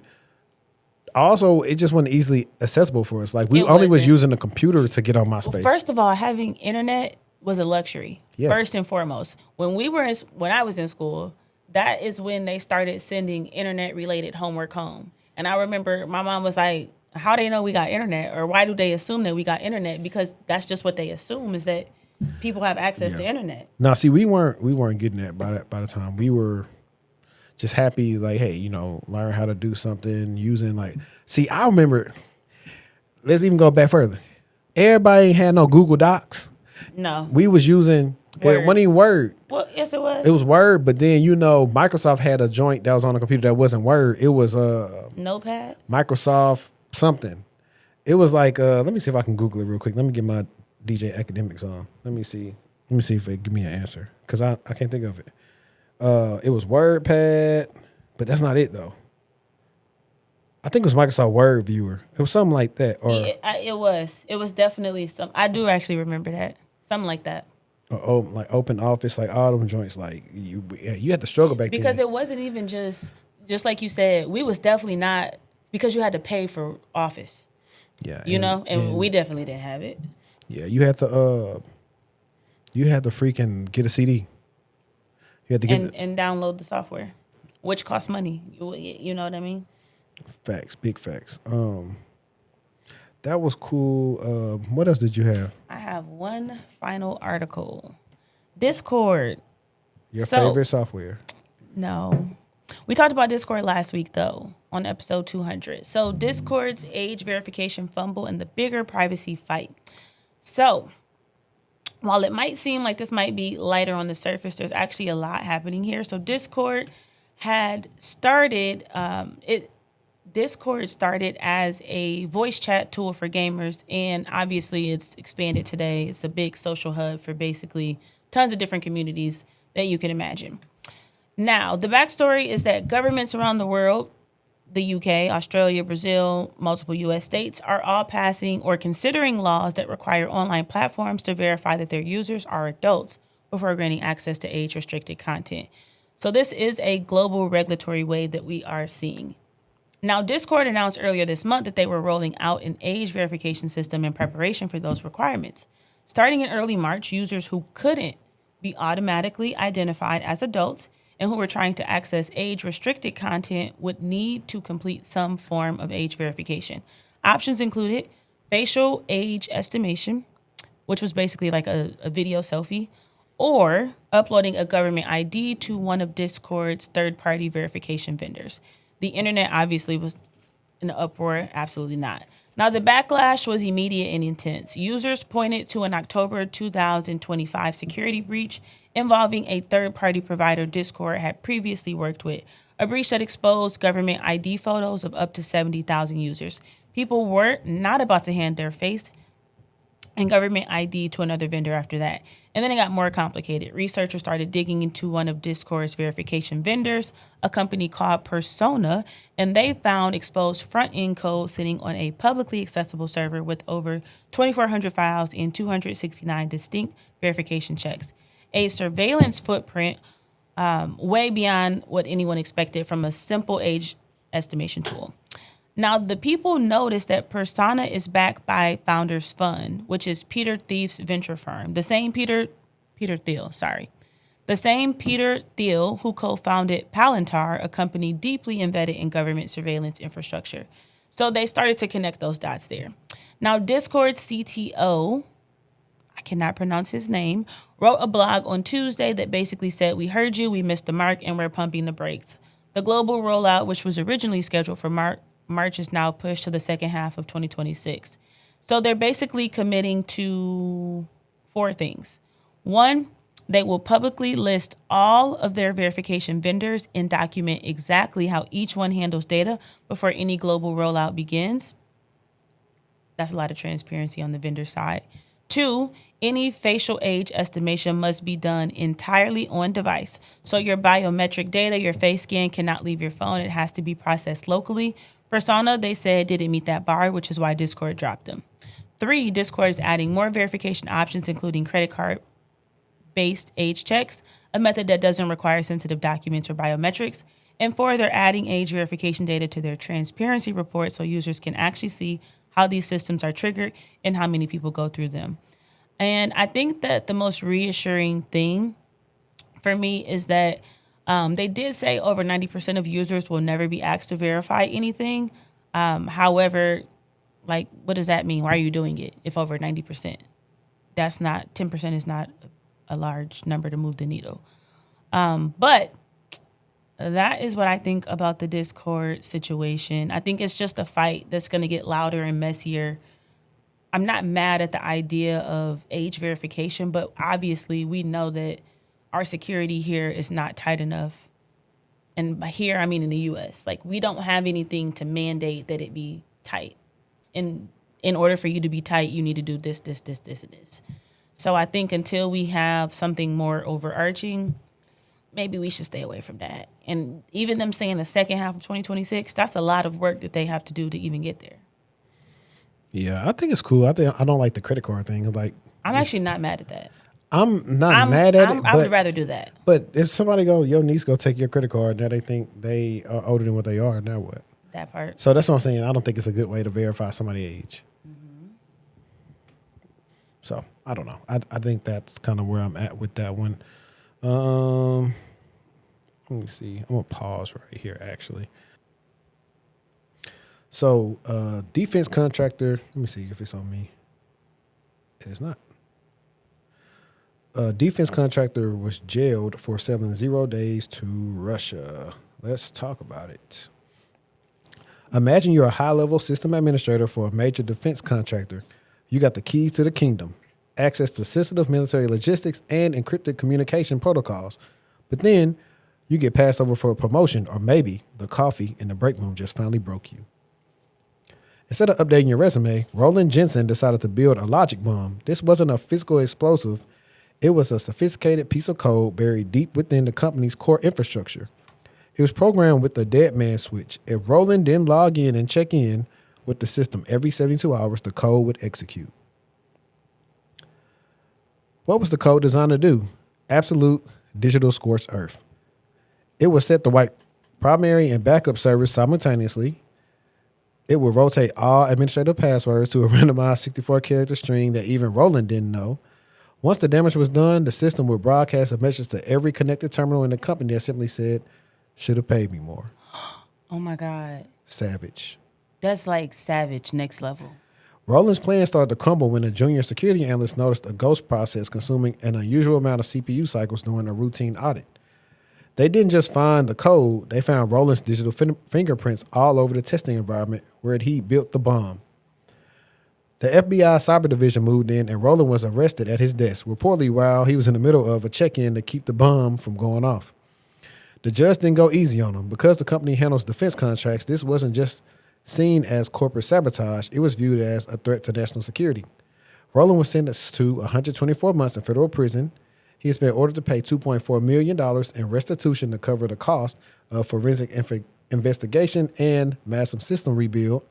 also, it just wasn't easily accessible for us. Like, we only was using the computer to get on MySpace. Well, first of all, having internet was a luxury. Yes. First and foremost. When I was in school, that is when they started sending internet-related homework home. And I remember my mom was like, how do they know we got internet? Or why do they assume that we got internet? Because that's just what they assume is that people have access to internet. Now, see, we weren't getting that by the time. We were just happy, like, hey, you know, learn how to do something using like, see, I remember, let's even go back further. Everybody ain't had no Google Docs. No. We was using, it wasn't even Word. Well, yes, it was. It was Word, but then, you know, Microsoft had a joint that was on the computer that wasn't Word. It was Notepad? Microsoft something. It was like, let me see if I can Google it real quick. Let me get my DJ Academics on. Let me see if they give me an answer because I can't think of it. It was WordPad, but that's not it though. I think it was Microsoft Word Viewer. It was something like that. Or it was. It was definitely some. I do actually remember that. Something like that. Or like Open Office, like all them joints. Like you had to struggle back then. Because it wasn't even just like you said. We was definitely not, because you had to pay for Office. Yeah, you know, and we definitely didn't have it. Yeah, you had to freaking get a CD. You had to get and download the software, which costs money. You know what I mean? Facts, big facts. That was cool. What else did you have? I have one final article. Discord. Your favorite software? No. We talked about Discord last week, though, on episode 200. So Discord's age verification fumble and the bigger privacy fight. So while it might seem like this might be lighter on the surface, there's actually a lot happening here. So Discord had started, Discord started as a voice chat tool for gamers, and obviously it's expanded today. It's a big social hub for basically tons of different communities that you can imagine. Now, the backstory is that governments around the world, the UK, Australia, Brazil, multiple US states, are all passing or considering laws that require online platforms to verify that their users are adults before granting access to age-restricted content. So this is a global regulatory wave that we are seeing. Now, Discord announced earlier this month that they were rolling out an age verification system in preparation for those requirements. Starting in early March, users who couldn't be automatically identified as adults and who were trying to access age-restricted content would need to complete some form of age verification. Options included facial age estimation, which was basically like a video selfie, or uploading a government ID to one of Discord's third-party verification vendors. The internet obviously was in an uproar. Absolutely not. Now, the backlash was immediate and intense. Users pointed to an October 2025 security breach involving a third-party provider Discord had previously worked with, a breach that exposed government ID photos of up to 70,000 users. People were not about to hand their face and government ID to another vendor after that. And then it got more complicated. Researchers started digging into one of Discord's verification vendors, a company called Persona, and they found exposed front-end code sitting on a publicly accessible server with over 2,400 files and 269 distinct verification checks. A surveillance footprint way beyond what anyone expected from a simple age estimation tool. Now, the people noticed that Persona is backed by Founders Fund, which is Peter Thiel's venture firm. The same Peter Thiel who co-founded Palantir, a company deeply embedded in government surveillance infrastructure. So they started to connect those dots there. Now, Discord's CTO, I cannot pronounce his name, wrote a blog on Tuesday that basically said, "We heard you, we missed the mark, and we're pumping the brakes." The global rollout, which was originally scheduled for March, is now pushed to the second half of 2026. So they're basically committing to 4 things. 1, they will publicly list all of their verification vendors and document exactly how each one handles data before any global rollout begins. That's a lot of transparency on the vendor side. 2, any facial age estimation must be done entirely on device. So your biometric data, your face scan cannot leave your phone. It has to be processed locally. Persona, they said, didn't meet that bar, which is why Discord dropped them. 3, Discord is adding more verification options, including credit card-based age checks, a method that doesn't require sensitive documents or biometrics. And 4, they're adding age verification data to their transparency report so users can actually see how these systems are triggered and how many people go through them. And I think that the most reassuring thing for me is that they did say over 90% of users will never be asked to verify anything. However, like, what does that mean? Why are you doing it if over 90%? That's not, 10% is not a large number to move the needle. But that is what I think about the Discord situation. I think it's just a fight that's going to get louder and messier. I'm not mad at the idea of age verification, but obviously we know that our security here is not tight enough. And by here, I mean in the U.S. Like, we don't have anything to mandate that it be tight. And in order for you to be tight, you need to do this, this, this, this, and this. So I think until we have something more overarching, maybe we should stay away from that. And even them saying the second half of 2026, that's a lot of work that they have to do to even get there. Yeah, I think it's cool. I don't like the credit card thing. I'm actually not mad at that. I'm not mad at it. I would rather do that. But if somebody your niece go take your credit card, now they think they are older than what they are. Now what? That part. So that's what I'm saying. I don't think it's a good way to verify somebody's age. Mm-hmm. So I don't know. I think that's kind of where I'm at with that one. Let me see. I'm gonna pause right here. Actually. So defense contractor. Let me see if it's on me. It is not. A defense contractor was jailed for selling 0 days to Russia. Let's talk about it. Imagine you're a high-level system administrator for a major defense contractor. You got the keys to the kingdom, access to sensitive military logistics and encrypted communication protocols. But then you get passed over for a promotion, or maybe the coffee in the break room just finally broke you. Instead of updating your resume, Roland Jensen decided to build a logic bomb. This wasn't a physical explosive. It was a sophisticated piece of code buried deep within the company's core infrastructure. It was programmed with the dead man switch. If Roland didn't log in and check in with the system every 72 hours, the code would execute. What was the code designed to do? Absolute digital scorched earth. It would set the wipe primary and backup servers simultaneously. It would rotate all administrative passwords to a randomized 64-character string that even Roland didn't know. Once the damage was done, the system would broadcast a message to every connected terminal in the company that simply said, "Should have paid me more." Oh my God. Savage. That's like savage next level. Roland's plan started to crumble when a junior security analyst noticed a ghost process consuming an unusual amount of CPU cycles during a routine audit. They didn't just find the code, they found Roland's digital fingerprints all over the testing environment where he built the bomb. The FBI Cyber Division moved in and Roland was arrested at his desk, reportedly while he was in the middle of a check-in to keep the bomb from going off. The judge didn't go easy on him. Because the company handles defense contracts, this wasn't just seen as corporate sabotage, it was viewed as a threat to national security. Roland was sentenced to 124 months in federal prison. He has been ordered to pay $2.4 million in restitution to cover the cost of forensic investigation and massive system rebuild.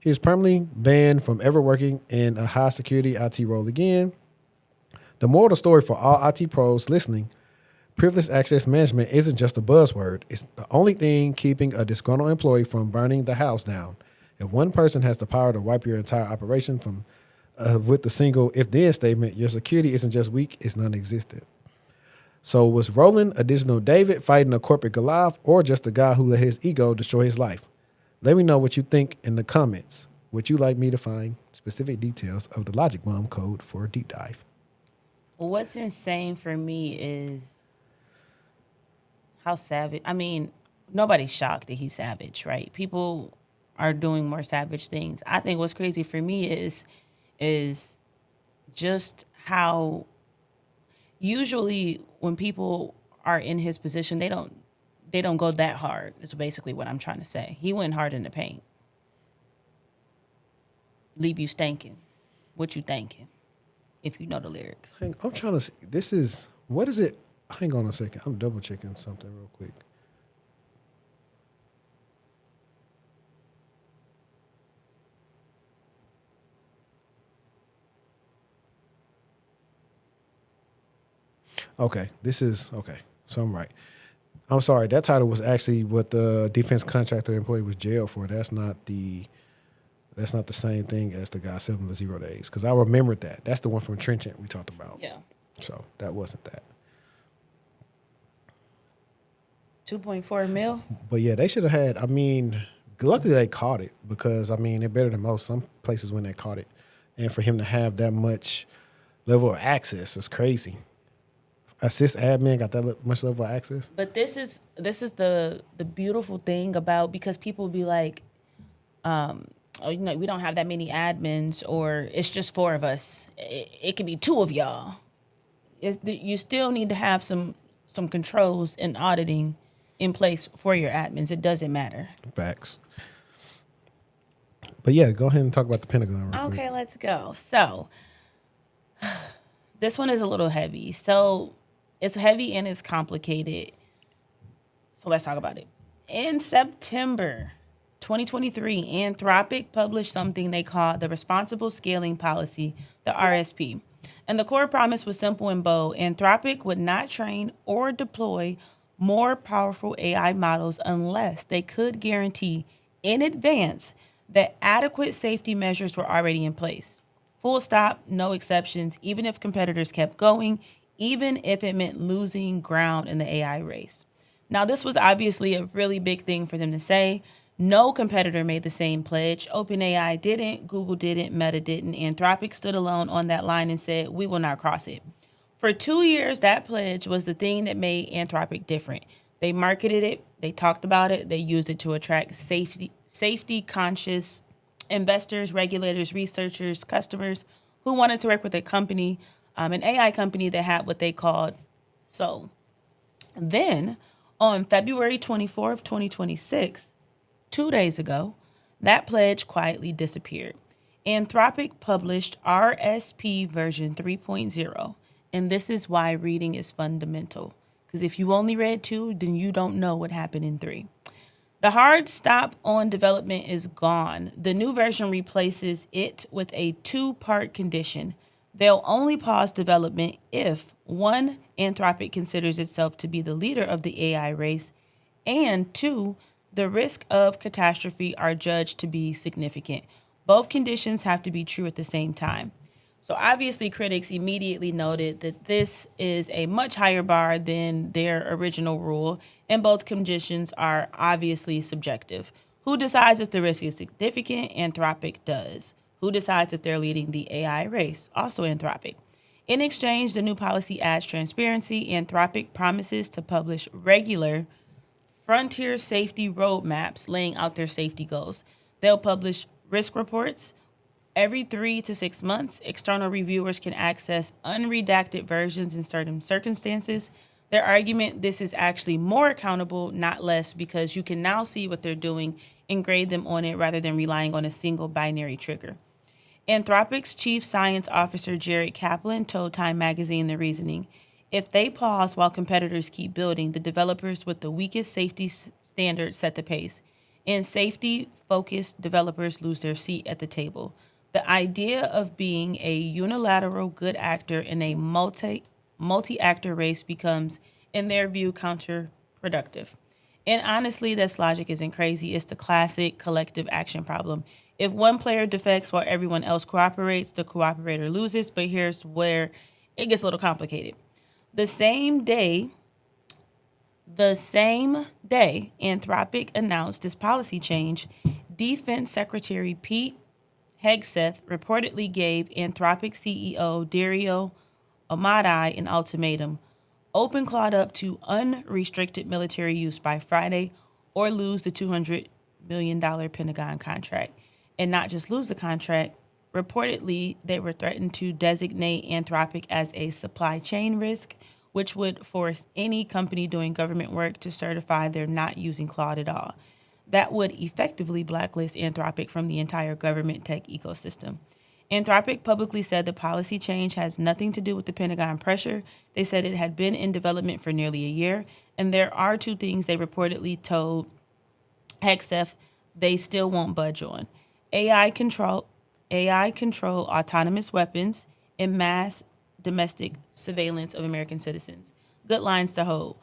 He is permanently banned from ever working in a high-security IT role again. The moral of the story for all IT pros listening, privileged access management isn't just a buzzword. It's the only thing keeping a disgruntled employee from burning the house down. If one person has the power to wipe your entire operation from with the single if-then statement, your security isn't just weak, it's non-existent. So was Roland a digital David fighting a corporate Goliath or just a guy who let his ego destroy his life? Let me know what you think in the comments. Would you like me to find specific details of the Logic Bomb code for a deep dive? What's insane for me is how savage. I mean, nobody's shocked that he's savage, right? People are doing more savage things. I think what's crazy for me is just how usually when people are in his position, they don't go that hard. Is basically what I'm trying to say. He went hard in the paint. Leave you stankin'. What you thinking? If you know the lyrics. I'm trying to see. This is, what is it? Hang on a second. I'm double checking something real quick. Okay, so I'm right. I'm sorry, that title was actually what the defense contractor employee was jailed for. That's not the same thing as the guy selling the 0 days. Because I remembered that. That's the one from Trenchant we talked about. Yeah. So that wasn't that. 2.4 mil. But yeah, they should have had, I mean, luckily they caught it because, I mean, they're better than most. Some places when they caught it. And for him to have that much level of access is crazy. A sysadmin got that much level of access. But this is the beautiful thing about, because people be like, oh, you know, we don't have that many admins, or it's just 4 of us. It could be 2 of y'all. You still need to have some controls and auditing in place for your admins. It doesn't matter. Facts. But yeah, go ahead and talk about the Pentagon real quick. Okay, let's go. So this one is a little heavy. So it's heavy and it's complicated. So let's talk about it. In September 2023, Anthropic published something they called the Responsible Scaling Policy, the RSP. And the core promise was simple and bold. Anthropic would not train or deploy more powerful AI models unless they could guarantee in advance that adequate safety measures were already in place. Full stop, no exceptions, even if competitors kept going, even if it meant losing ground in the AI race. Now, this was obviously a really big thing for them to say. No competitor made the same pledge. OpenAI didn't, Google didn't, Meta didn't. Anthropic stood alone on that line and said, we will not cross it. For 2 years, that pledge was the thing that made Anthropic different. They marketed it, they talked about it, they used it to attract safety-conscious investors, regulators, researchers, customers who wanted to work with a company, an AI company that had what they called SOL. Then, on February 24th, 2026, 2 days ago, that pledge quietly disappeared. Anthropic published RSP version 3.0, and this is why reading is fundamental. Because if you only read 2, then you don't know what happened in 3. The hard stop on development is gone. The new version replaces it with a 2-part condition. They'll only pause development if, 1, Anthropic considers itself to be the leader of the AI race, and 2, the risk of catastrophe are judged to be significant. Both conditions have to be true at the same time. So obviously critics immediately noted that this is a much higher bar than their original rule, and both conditions are obviously subjective. Who decides if the risk is significant? Anthropic does. who decides if they're leading the AI race? Also Anthropic. In exchange, the new policy adds transparency. Anthropic promises to publish regular frontier safety roadmaps laying out their safety goals. They'll publish risk reports every 3 to 6 months. External reviewers can access unredacted versions in certain circumstances. Their argument: this is actually more accountable, not less, because you can now see what they're doing and grade them on it rather than relying on a single binary trigger. Anthropic's chief science officer, Jared Kaplan, told Time magazine the reasoning: if they pause while competitors keep building, the developers with the weakest safety standards set the pace. And safety-focused developers lose their seat at the table. The idea of being a unilateral good actor in a multi-actor race becomes, in their view, counterproductive. And honestly, this logic isn't crazy. It's the classic collective action problem. If one player defects while everyone else cooperates, the cooperator loses. But here's where it gets a little complicated. The same day Anthropic announced this policy change, Defense Secretary Pete Hegseth reportedly gave Anthropic CEO Dario Amodei an ultimatum: open Claude up to unrestricted military use by Friday or lose the $200 million Pentagon contract. And not just lose the contract, reportedly they were threatened to designate Anthropic as a supply chain risk, which would force any company doing government work to certify they're not using Claude at all. That would effectively blacklist Anthropic from the entire government tech ecosystem. Anthropic publicly said the policy change has nothing to do with the Pentagon pressure. They said it had been in development for nearly a year, and there are two things they reportedly told Hegseth they still won't budge on: AI control autonomous weapons, and mass domestic surveillance of American citizens. Good lines to hold.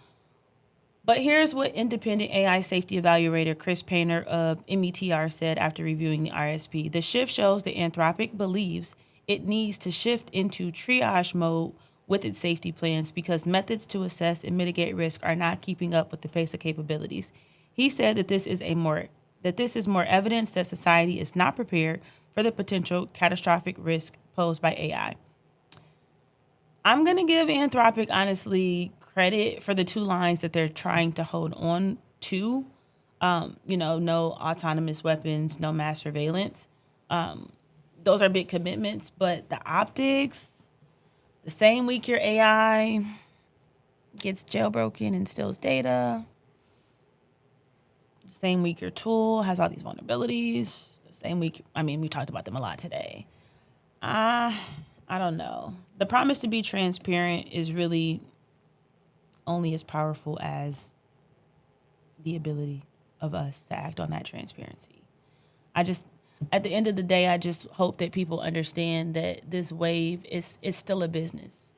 But here's what independent AI safety evaluator Chris Painter of METR said after reviewing the RSP. The shift shows that Anthropic believes it needs to shift into triage mode with its safety plans because methods to assess and mitigate risk are not keeping up with the pace of capabilities. He said that this is more evidence that society is not prepared for the potential catastrophic risk posed by AI. I'm going to give Anthropic, honestly, credit for the two lines that they're trying to hold on to. No autonomous weapons, no mass surveillance. Those are big commitments, but the optics, the same week your AI gets jailbroken and steals data, the same week your tool has all these vulnerabilities, the same week, we talked about them a lot today. I don't know. The promise to be transparent is really only as powerful as the ability of us to act on that transparency. At the end of the day, I just hope that people understand that this wave is still a business.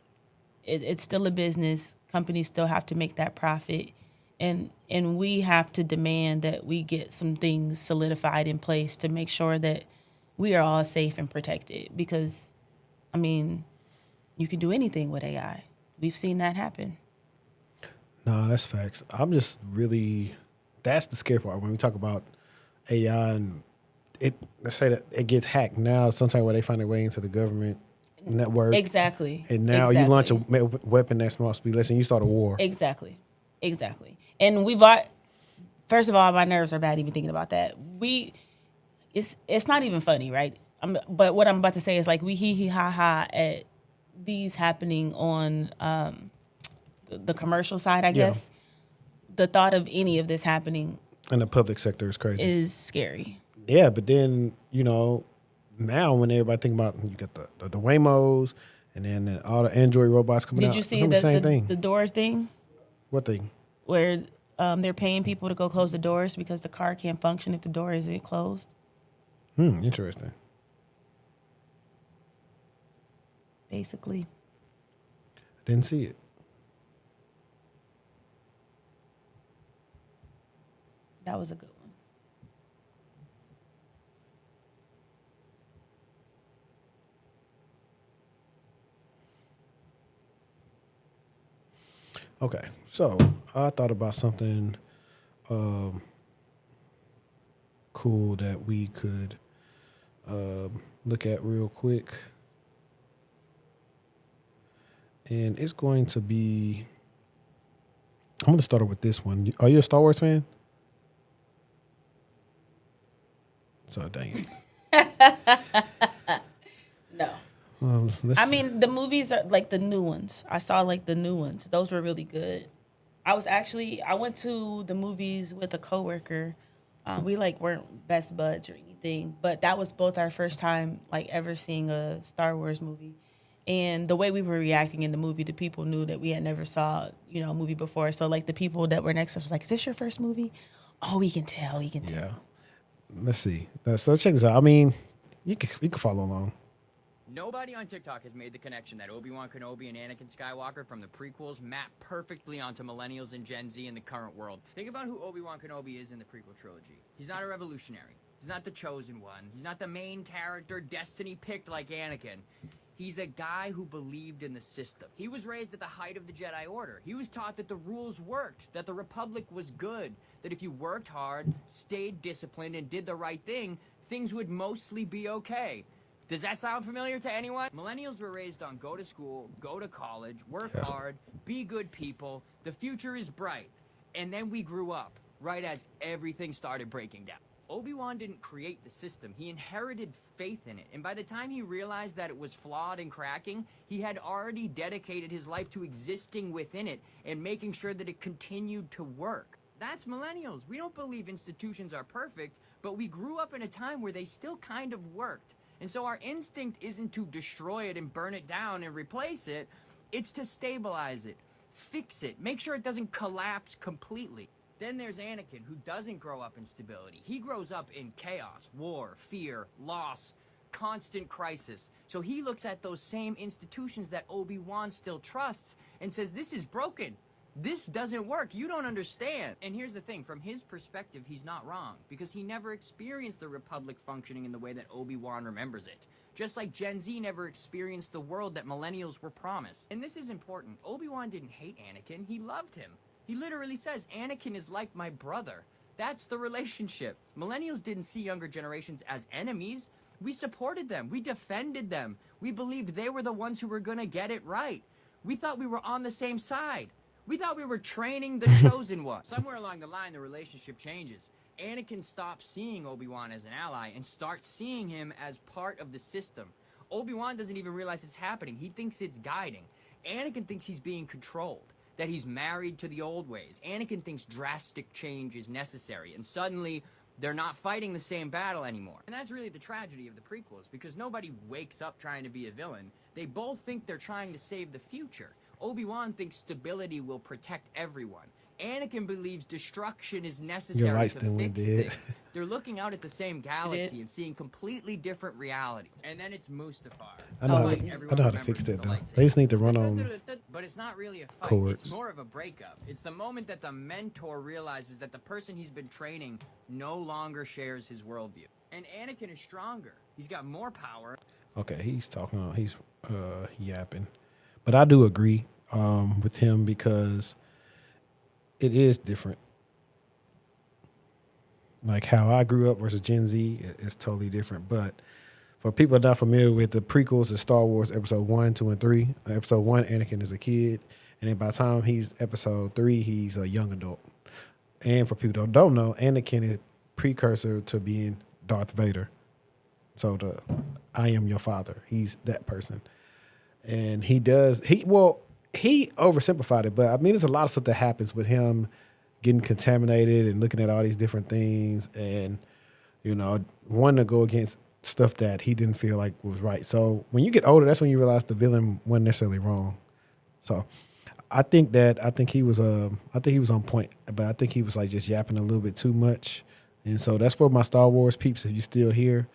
It's still a business. Companies still have to make that profit. And we have to demand that we get some things solidified in place to make sure that we are all safe and protected. Because, you can do anything with AI. We've seen that happen. No, that's facts. I'm just really, that's the scary part when we talk about AI and let's say that it gets hacked now, sometime where they find their way into the government network. Exactly. And now you launch a weapon that's supposed to be, listen, you start a war. Exactly. And first of all, my nerves are bad even thinking about that. It's not even funny, right? But what I'm about to say is like we hee ha ha at these happening on the commercial side, I guess. The thought of any of this happening in the public sector is crazy. Is scary. Yeah, but then, now when everybody think about, you got the Waymos and then all the Android robots coming out. Did you see the door thing? What thing? Where they're paying people to go close the doors because the car can't function if the door isn't closed. Interesting. Basically. I didn't see it. That was a good one. Okay, so I thought about something cool that we could look at real quick. And it's going to be, I'm going to start with this one. Are you a Star Wars fan? So, dang it. No. Let's I mean, the movies are like the new ones. I saw like the new ones. Those were really good. I went to the movies with a coworker. We like weren't best buds or anything, but that was both our first time like ever seeing a Star Wars movie. And the way we were reacting in the movie, the people knew that we had never saw, a movie before. So like the people that were next to us was like, "Is this your first movie?" Oh, we can tell. We can tell. Yeah. Let's see. So check this out. I mean, you can follow along. Nobody on TikTok has made the connection that Obi-Wan Kenobi and Anakin Skywalker from the prequels map perfectly onto millennials and Gen Z in the current world. Think about who Obi-Wan Kenobi is in the prequel trilogy. He's not a revolutionary. He's not the chosen one. He's not the main character destiny picked like Anakin. He's a guy who believed in the system. He was raised at the height of the Jedi Order. He was taught that the rules worked, that the Republic was good, that if you worked hard, stayed disciplined, and did the right thing, things would mostly be okay. Does that sound familiar to anyone? Millennials were raised on go to school, go to college, work hard, be good people. The future is bright. And then we grew up, right as everything started breaking down. Obi-Wan didn't create the system. He inherited faith in it. And by the time he realized that it was flawed and cracking, he had already dedicated his life to existing within it and making sure that it continued to work. That's millennials. We don't believe institutions are perfect, but we grew up in a time where they still kind of worked. And so our instinct isn't to destroy it and burn it down and replace it. It's to stabilize it, fix it, make sure it doesn't collapse completely. Then there's Anakin, who doesn't grow up in stability. He grows up in chaos, war, fear, loss, constant crisis. So he looks at those same institutions that Obi-Wan still trusts and says, this is broken. This doesn't work. You don't understand. And here's the thing. From his perspective, he's not wrong, because he never experienced the Republic functioning in the way that Obi-Wan remembers it. Just like Gen Z never experienced the world that millennials were promised. And this is important. Obi-Wan didn't hate Anakin. He loved him. He literally says, Anakin is like my brother. That's the relationship. Millennials didn't see younger generations as enemies. We supported them. We defended them. We believed they were the ones who were going to get it right. We thought we were on the same side. We thought we were training the chosen one. Somewhere along the line, the relationship changes. Anakin stops seeing Obi-Wan as an ally and starts seeing him as part of the system. Obi-Wan doesn't even realize it's happening. He thinks it's guiding. Anakin thinks he's being controlled, that he's married to the old ways. Anakin thinks drastic change is necessary, and suddenly they're not fighting the same battle anymore. And that's really the tragedy of the prequels, because nobody wakes up trying to be a villain. They both think they're trying to save the future. Obi-Wan thinks stability will protect everyone. Anakin believes destruction is necessary to fix things. They're looking out at the same galaxy and seeing completely different realities. And then it's Mustafar. I know how to fix that, though. They just need to run on. But it's not really a fight. Chords. It's more of a breakup. It's the moment that the mentor realizes that the person he's been training no longer shares his worldview. And Anakin is stronger. He's got more power. Okay, he's talking. He's yapping. But I do agree with him, because it is different. Like how I grew up versus Gen Z is totally different. But for people not familiar with the prequels of Star Wars Episode 1, 2, and 3, Episode 1, Anakin is a kid. And then by the time he's Episode 3, he's a young adult. And for people that don't know, Anakin is precursor to being Darth Vader. So I am your father. He's that person. And he oversimplified it, but I mean, there's a lot of stuff that happens with him getting contaminated and looking at all these different things and, wanting to go against stuff that he didn't feel like was right. So when you get older, that's when you realize the villain wasn't necessarily wrong. So I think he was on point, but I think he was like just yapping a little bit too much. And so that's for my Star Wars peeps. If you're still here,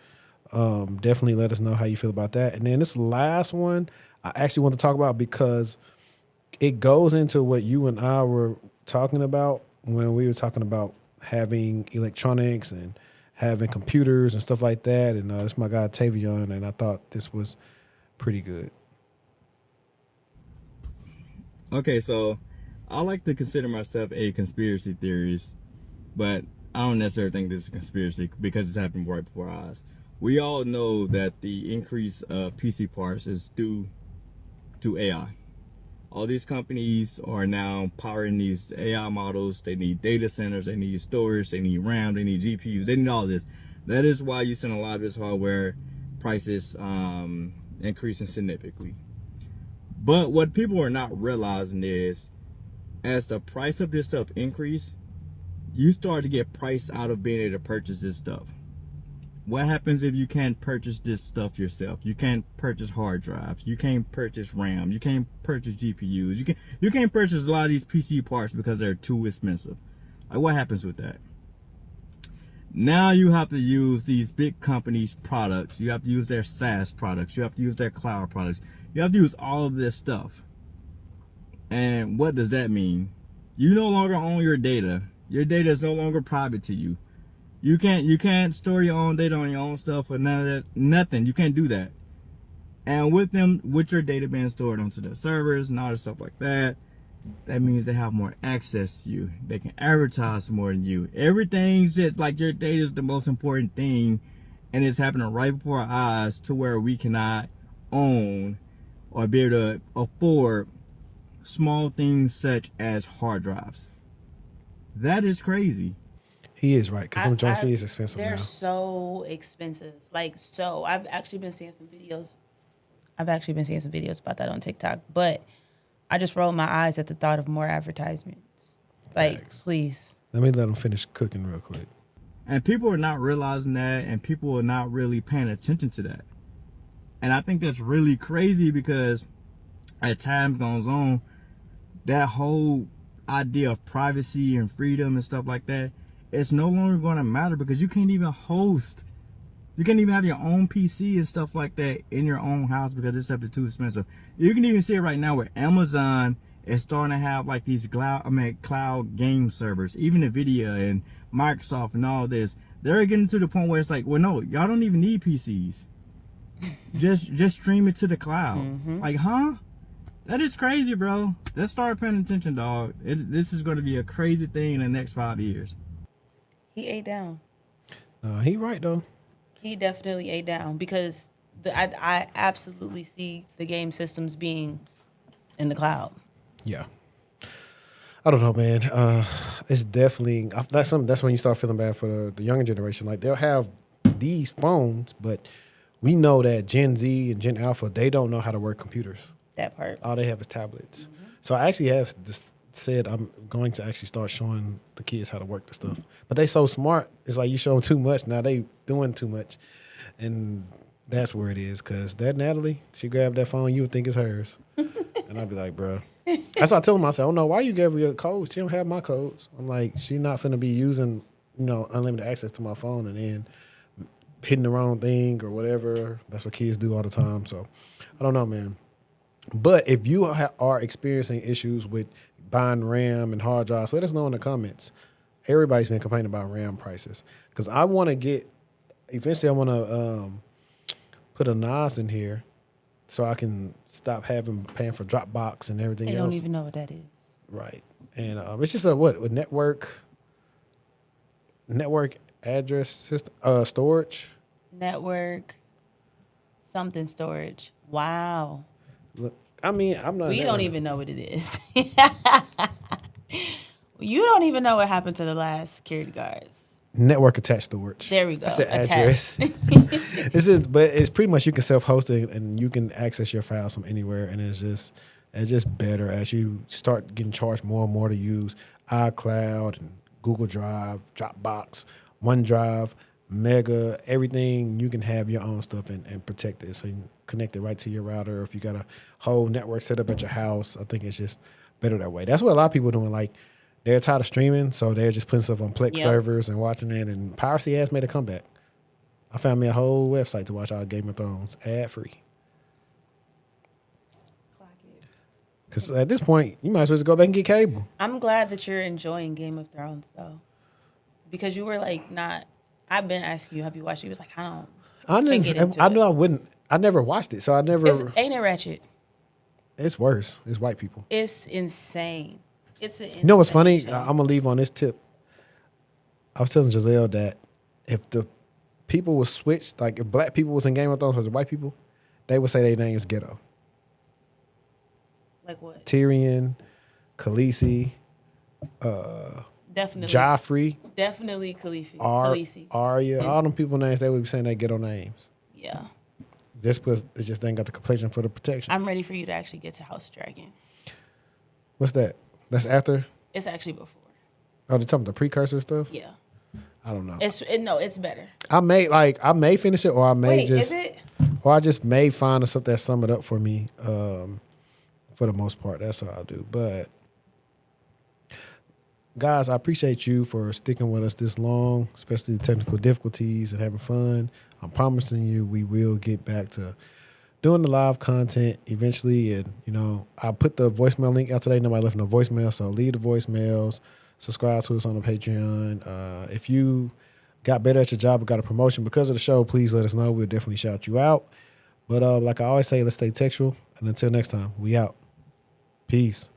definitely let us know how you feel about that. And then this last one, I actually want to talk about because it goes into what you and I were talking about when we were talking about having electronics and having computers and stuff like that. And it's my guy Tavion, and I thought this was pretty good. Okay, so I like to consider myself a conspiracy theorist, but I don't necessarily think this is a conspiracy because it's happened right before our eyes. We all know that the increase of PC parts is due to AI. All these companies are now powering these AI models. They need data centers, they need storage, they need RAM, they need GPUs, they need all this. That is why you're seeing a lot of this hardware prices increasing significantly. But what people are not realizing is, as the price of this stuff increase, you start to get priced out of being able to purchase this stuff. What happens if you can't purchase this stuff yourself? You can't purchase hard drives. You can't purchase RAM. You can't purchase GPUs. You can't purchase a lot of these PC parts because they're too expensive. Like, what happens with that? Now you have to use these big companies' products. You have to use their SaaS products. You have to use their cloud products. You have to use all of this stuff. And what does that mean? You no longer own your data. Your data is no longer private to you. You can't store your own data on your own stuff or none of that. Nothing. You can't do that. And with your data being stored onto their servers and all this stuff like that, that means they have more access to you. They can advertise more than you. Everything's just like your data is the most important thing, and it's happening right before our eyes to where we cannot own or be able to afford small things such as hard drives. That is crazy. He is right, because them joints is expensive they're now. so expensive. Like, so I've actually been seeing some videos. About that on TikTok, but I just rolled my eyes at the thought of more advertisements. Like, Thanks. please. Let me let them finish cooking real quick. And people are not realizing that, and people are not really paying attention to that. And I think that's really crazy, because as time goes on, that whole idea of privacy and freedom and stuff like that, it's no longer going to matter, because you can't even you can't even have your own PC and stuff like that in your own house because this stuff is too expensive. You can even see it right now where Amazon is starting to have like these cloud game servers. Even NVIDIA and Microsoft and all this, they're getting to the point where it's like, well, no, y'all don't even need PCs. just stream it to the cloud. Mm-hmm. Like, huh? That is crazy, bro. Let's start paying attention, dog. This is going to be a crazy thing in the next 5 years. He ate down. He right, though. He definitely ate down, because I absolutely see the game systems being in the cloud. Yeah. I don't know, man. It's definitely, that's when you start feeling bad for the younger generation. Like, they'll have these phones, but we know that Gen Z and Gen Alpha, they don't know how to work computers. That part. All they have is tablets. Mm-hmm. So I actually have just said I'm going to actually start showing the kids how to work the stuff. But they so smart. It's like you show them too much. Now they doing too much. And that's where it is. Because that Natalie, she grabbed that phone, you would think it's hers. And I'd be like, bro. That's why I tell them, I said, oh no, why you gave her your codes? She don't have my codes. I'm like, she not finna be using, unlimited access to my phone and then hitting the wrong thing or whatever. That's what kids do all the time. So I don't know, man. But if you are experiencing issues with buying RAM and hard drives, let us know in the comments. Everybody's been complaining about RAM prices. Because I want to eventually I want to put a NAS in here so I can stop paying for Dropbox and everything else. They don't even know what that is. Right. And it's just a network address system, storage. Network, something storage. Wow. Look, I mean, I'm not. We don't even know what it is. You don't even know what happened to the last security guards. Network attached storage. There we go. That's the address. But it's pretty much you can self-host it and you can access your files from anywhere, and it's just better as you start getting charged more and more to use iCloud and Google Drive, Dropbox, OneDrive, Mega, everything. You can have your own stuff and protect it, so you can connect it right to your router. If you got a whole network set up at your house, I think it's just better that way. That's what a lot of people are doing. Like, they're tired of streaming, so they're just putting stuff on Plex servers and watching it. And Piracy has made a comeback. I found me a whole website to watch all Game of Thrones ad-free. Because at this point, you might as well just go back and get cable. I'm glad that you're enjoying Game of Thrones, though. Because you were like, not... I've been asking you, have you watched it? You was like, I knew I wouldn't. I never watched it, so I never... Ain't it ratchet? It's worse. It's white people. It's insane. It's an insane You know what's funny? show. I'm going to leave on this tip. I was telling Giselle that if the people would switch. Like if black people was in Game of Thrones versus white people, they would say their names ghetto. Like what? Tyrion, Khaleesi, Definitely. Joffrey, Definitely Khaleesi. Arya, all them people names, they would be saying they ghetto names. Yeah. Just because it just ain't got the complexion for the protection. I'm ready for you to actually get to House of Dragon. What's that? That's after? It's actually before. Oh, they're talking about the precursor stuff? Yeah. I don't know. It's better. I may finish it, or I may Is it? or I just may find something that sum it up for me. For the most part, that's what I'll do. But guys, I appreciate you for sticking with us this long, especially the technical difficulties and having fun. I'm promising you we will get back to doing the live content eventually. And, I put the voicemail link out today. Nobody left no voicemail, so leave the voicemails. Subscribe to us on the Patreon. If you got better at your job or got a promotion because of the show, please let us know. We'll definitely shout you out. But like I always say, let's stay textual. And until next time, we out. Peace.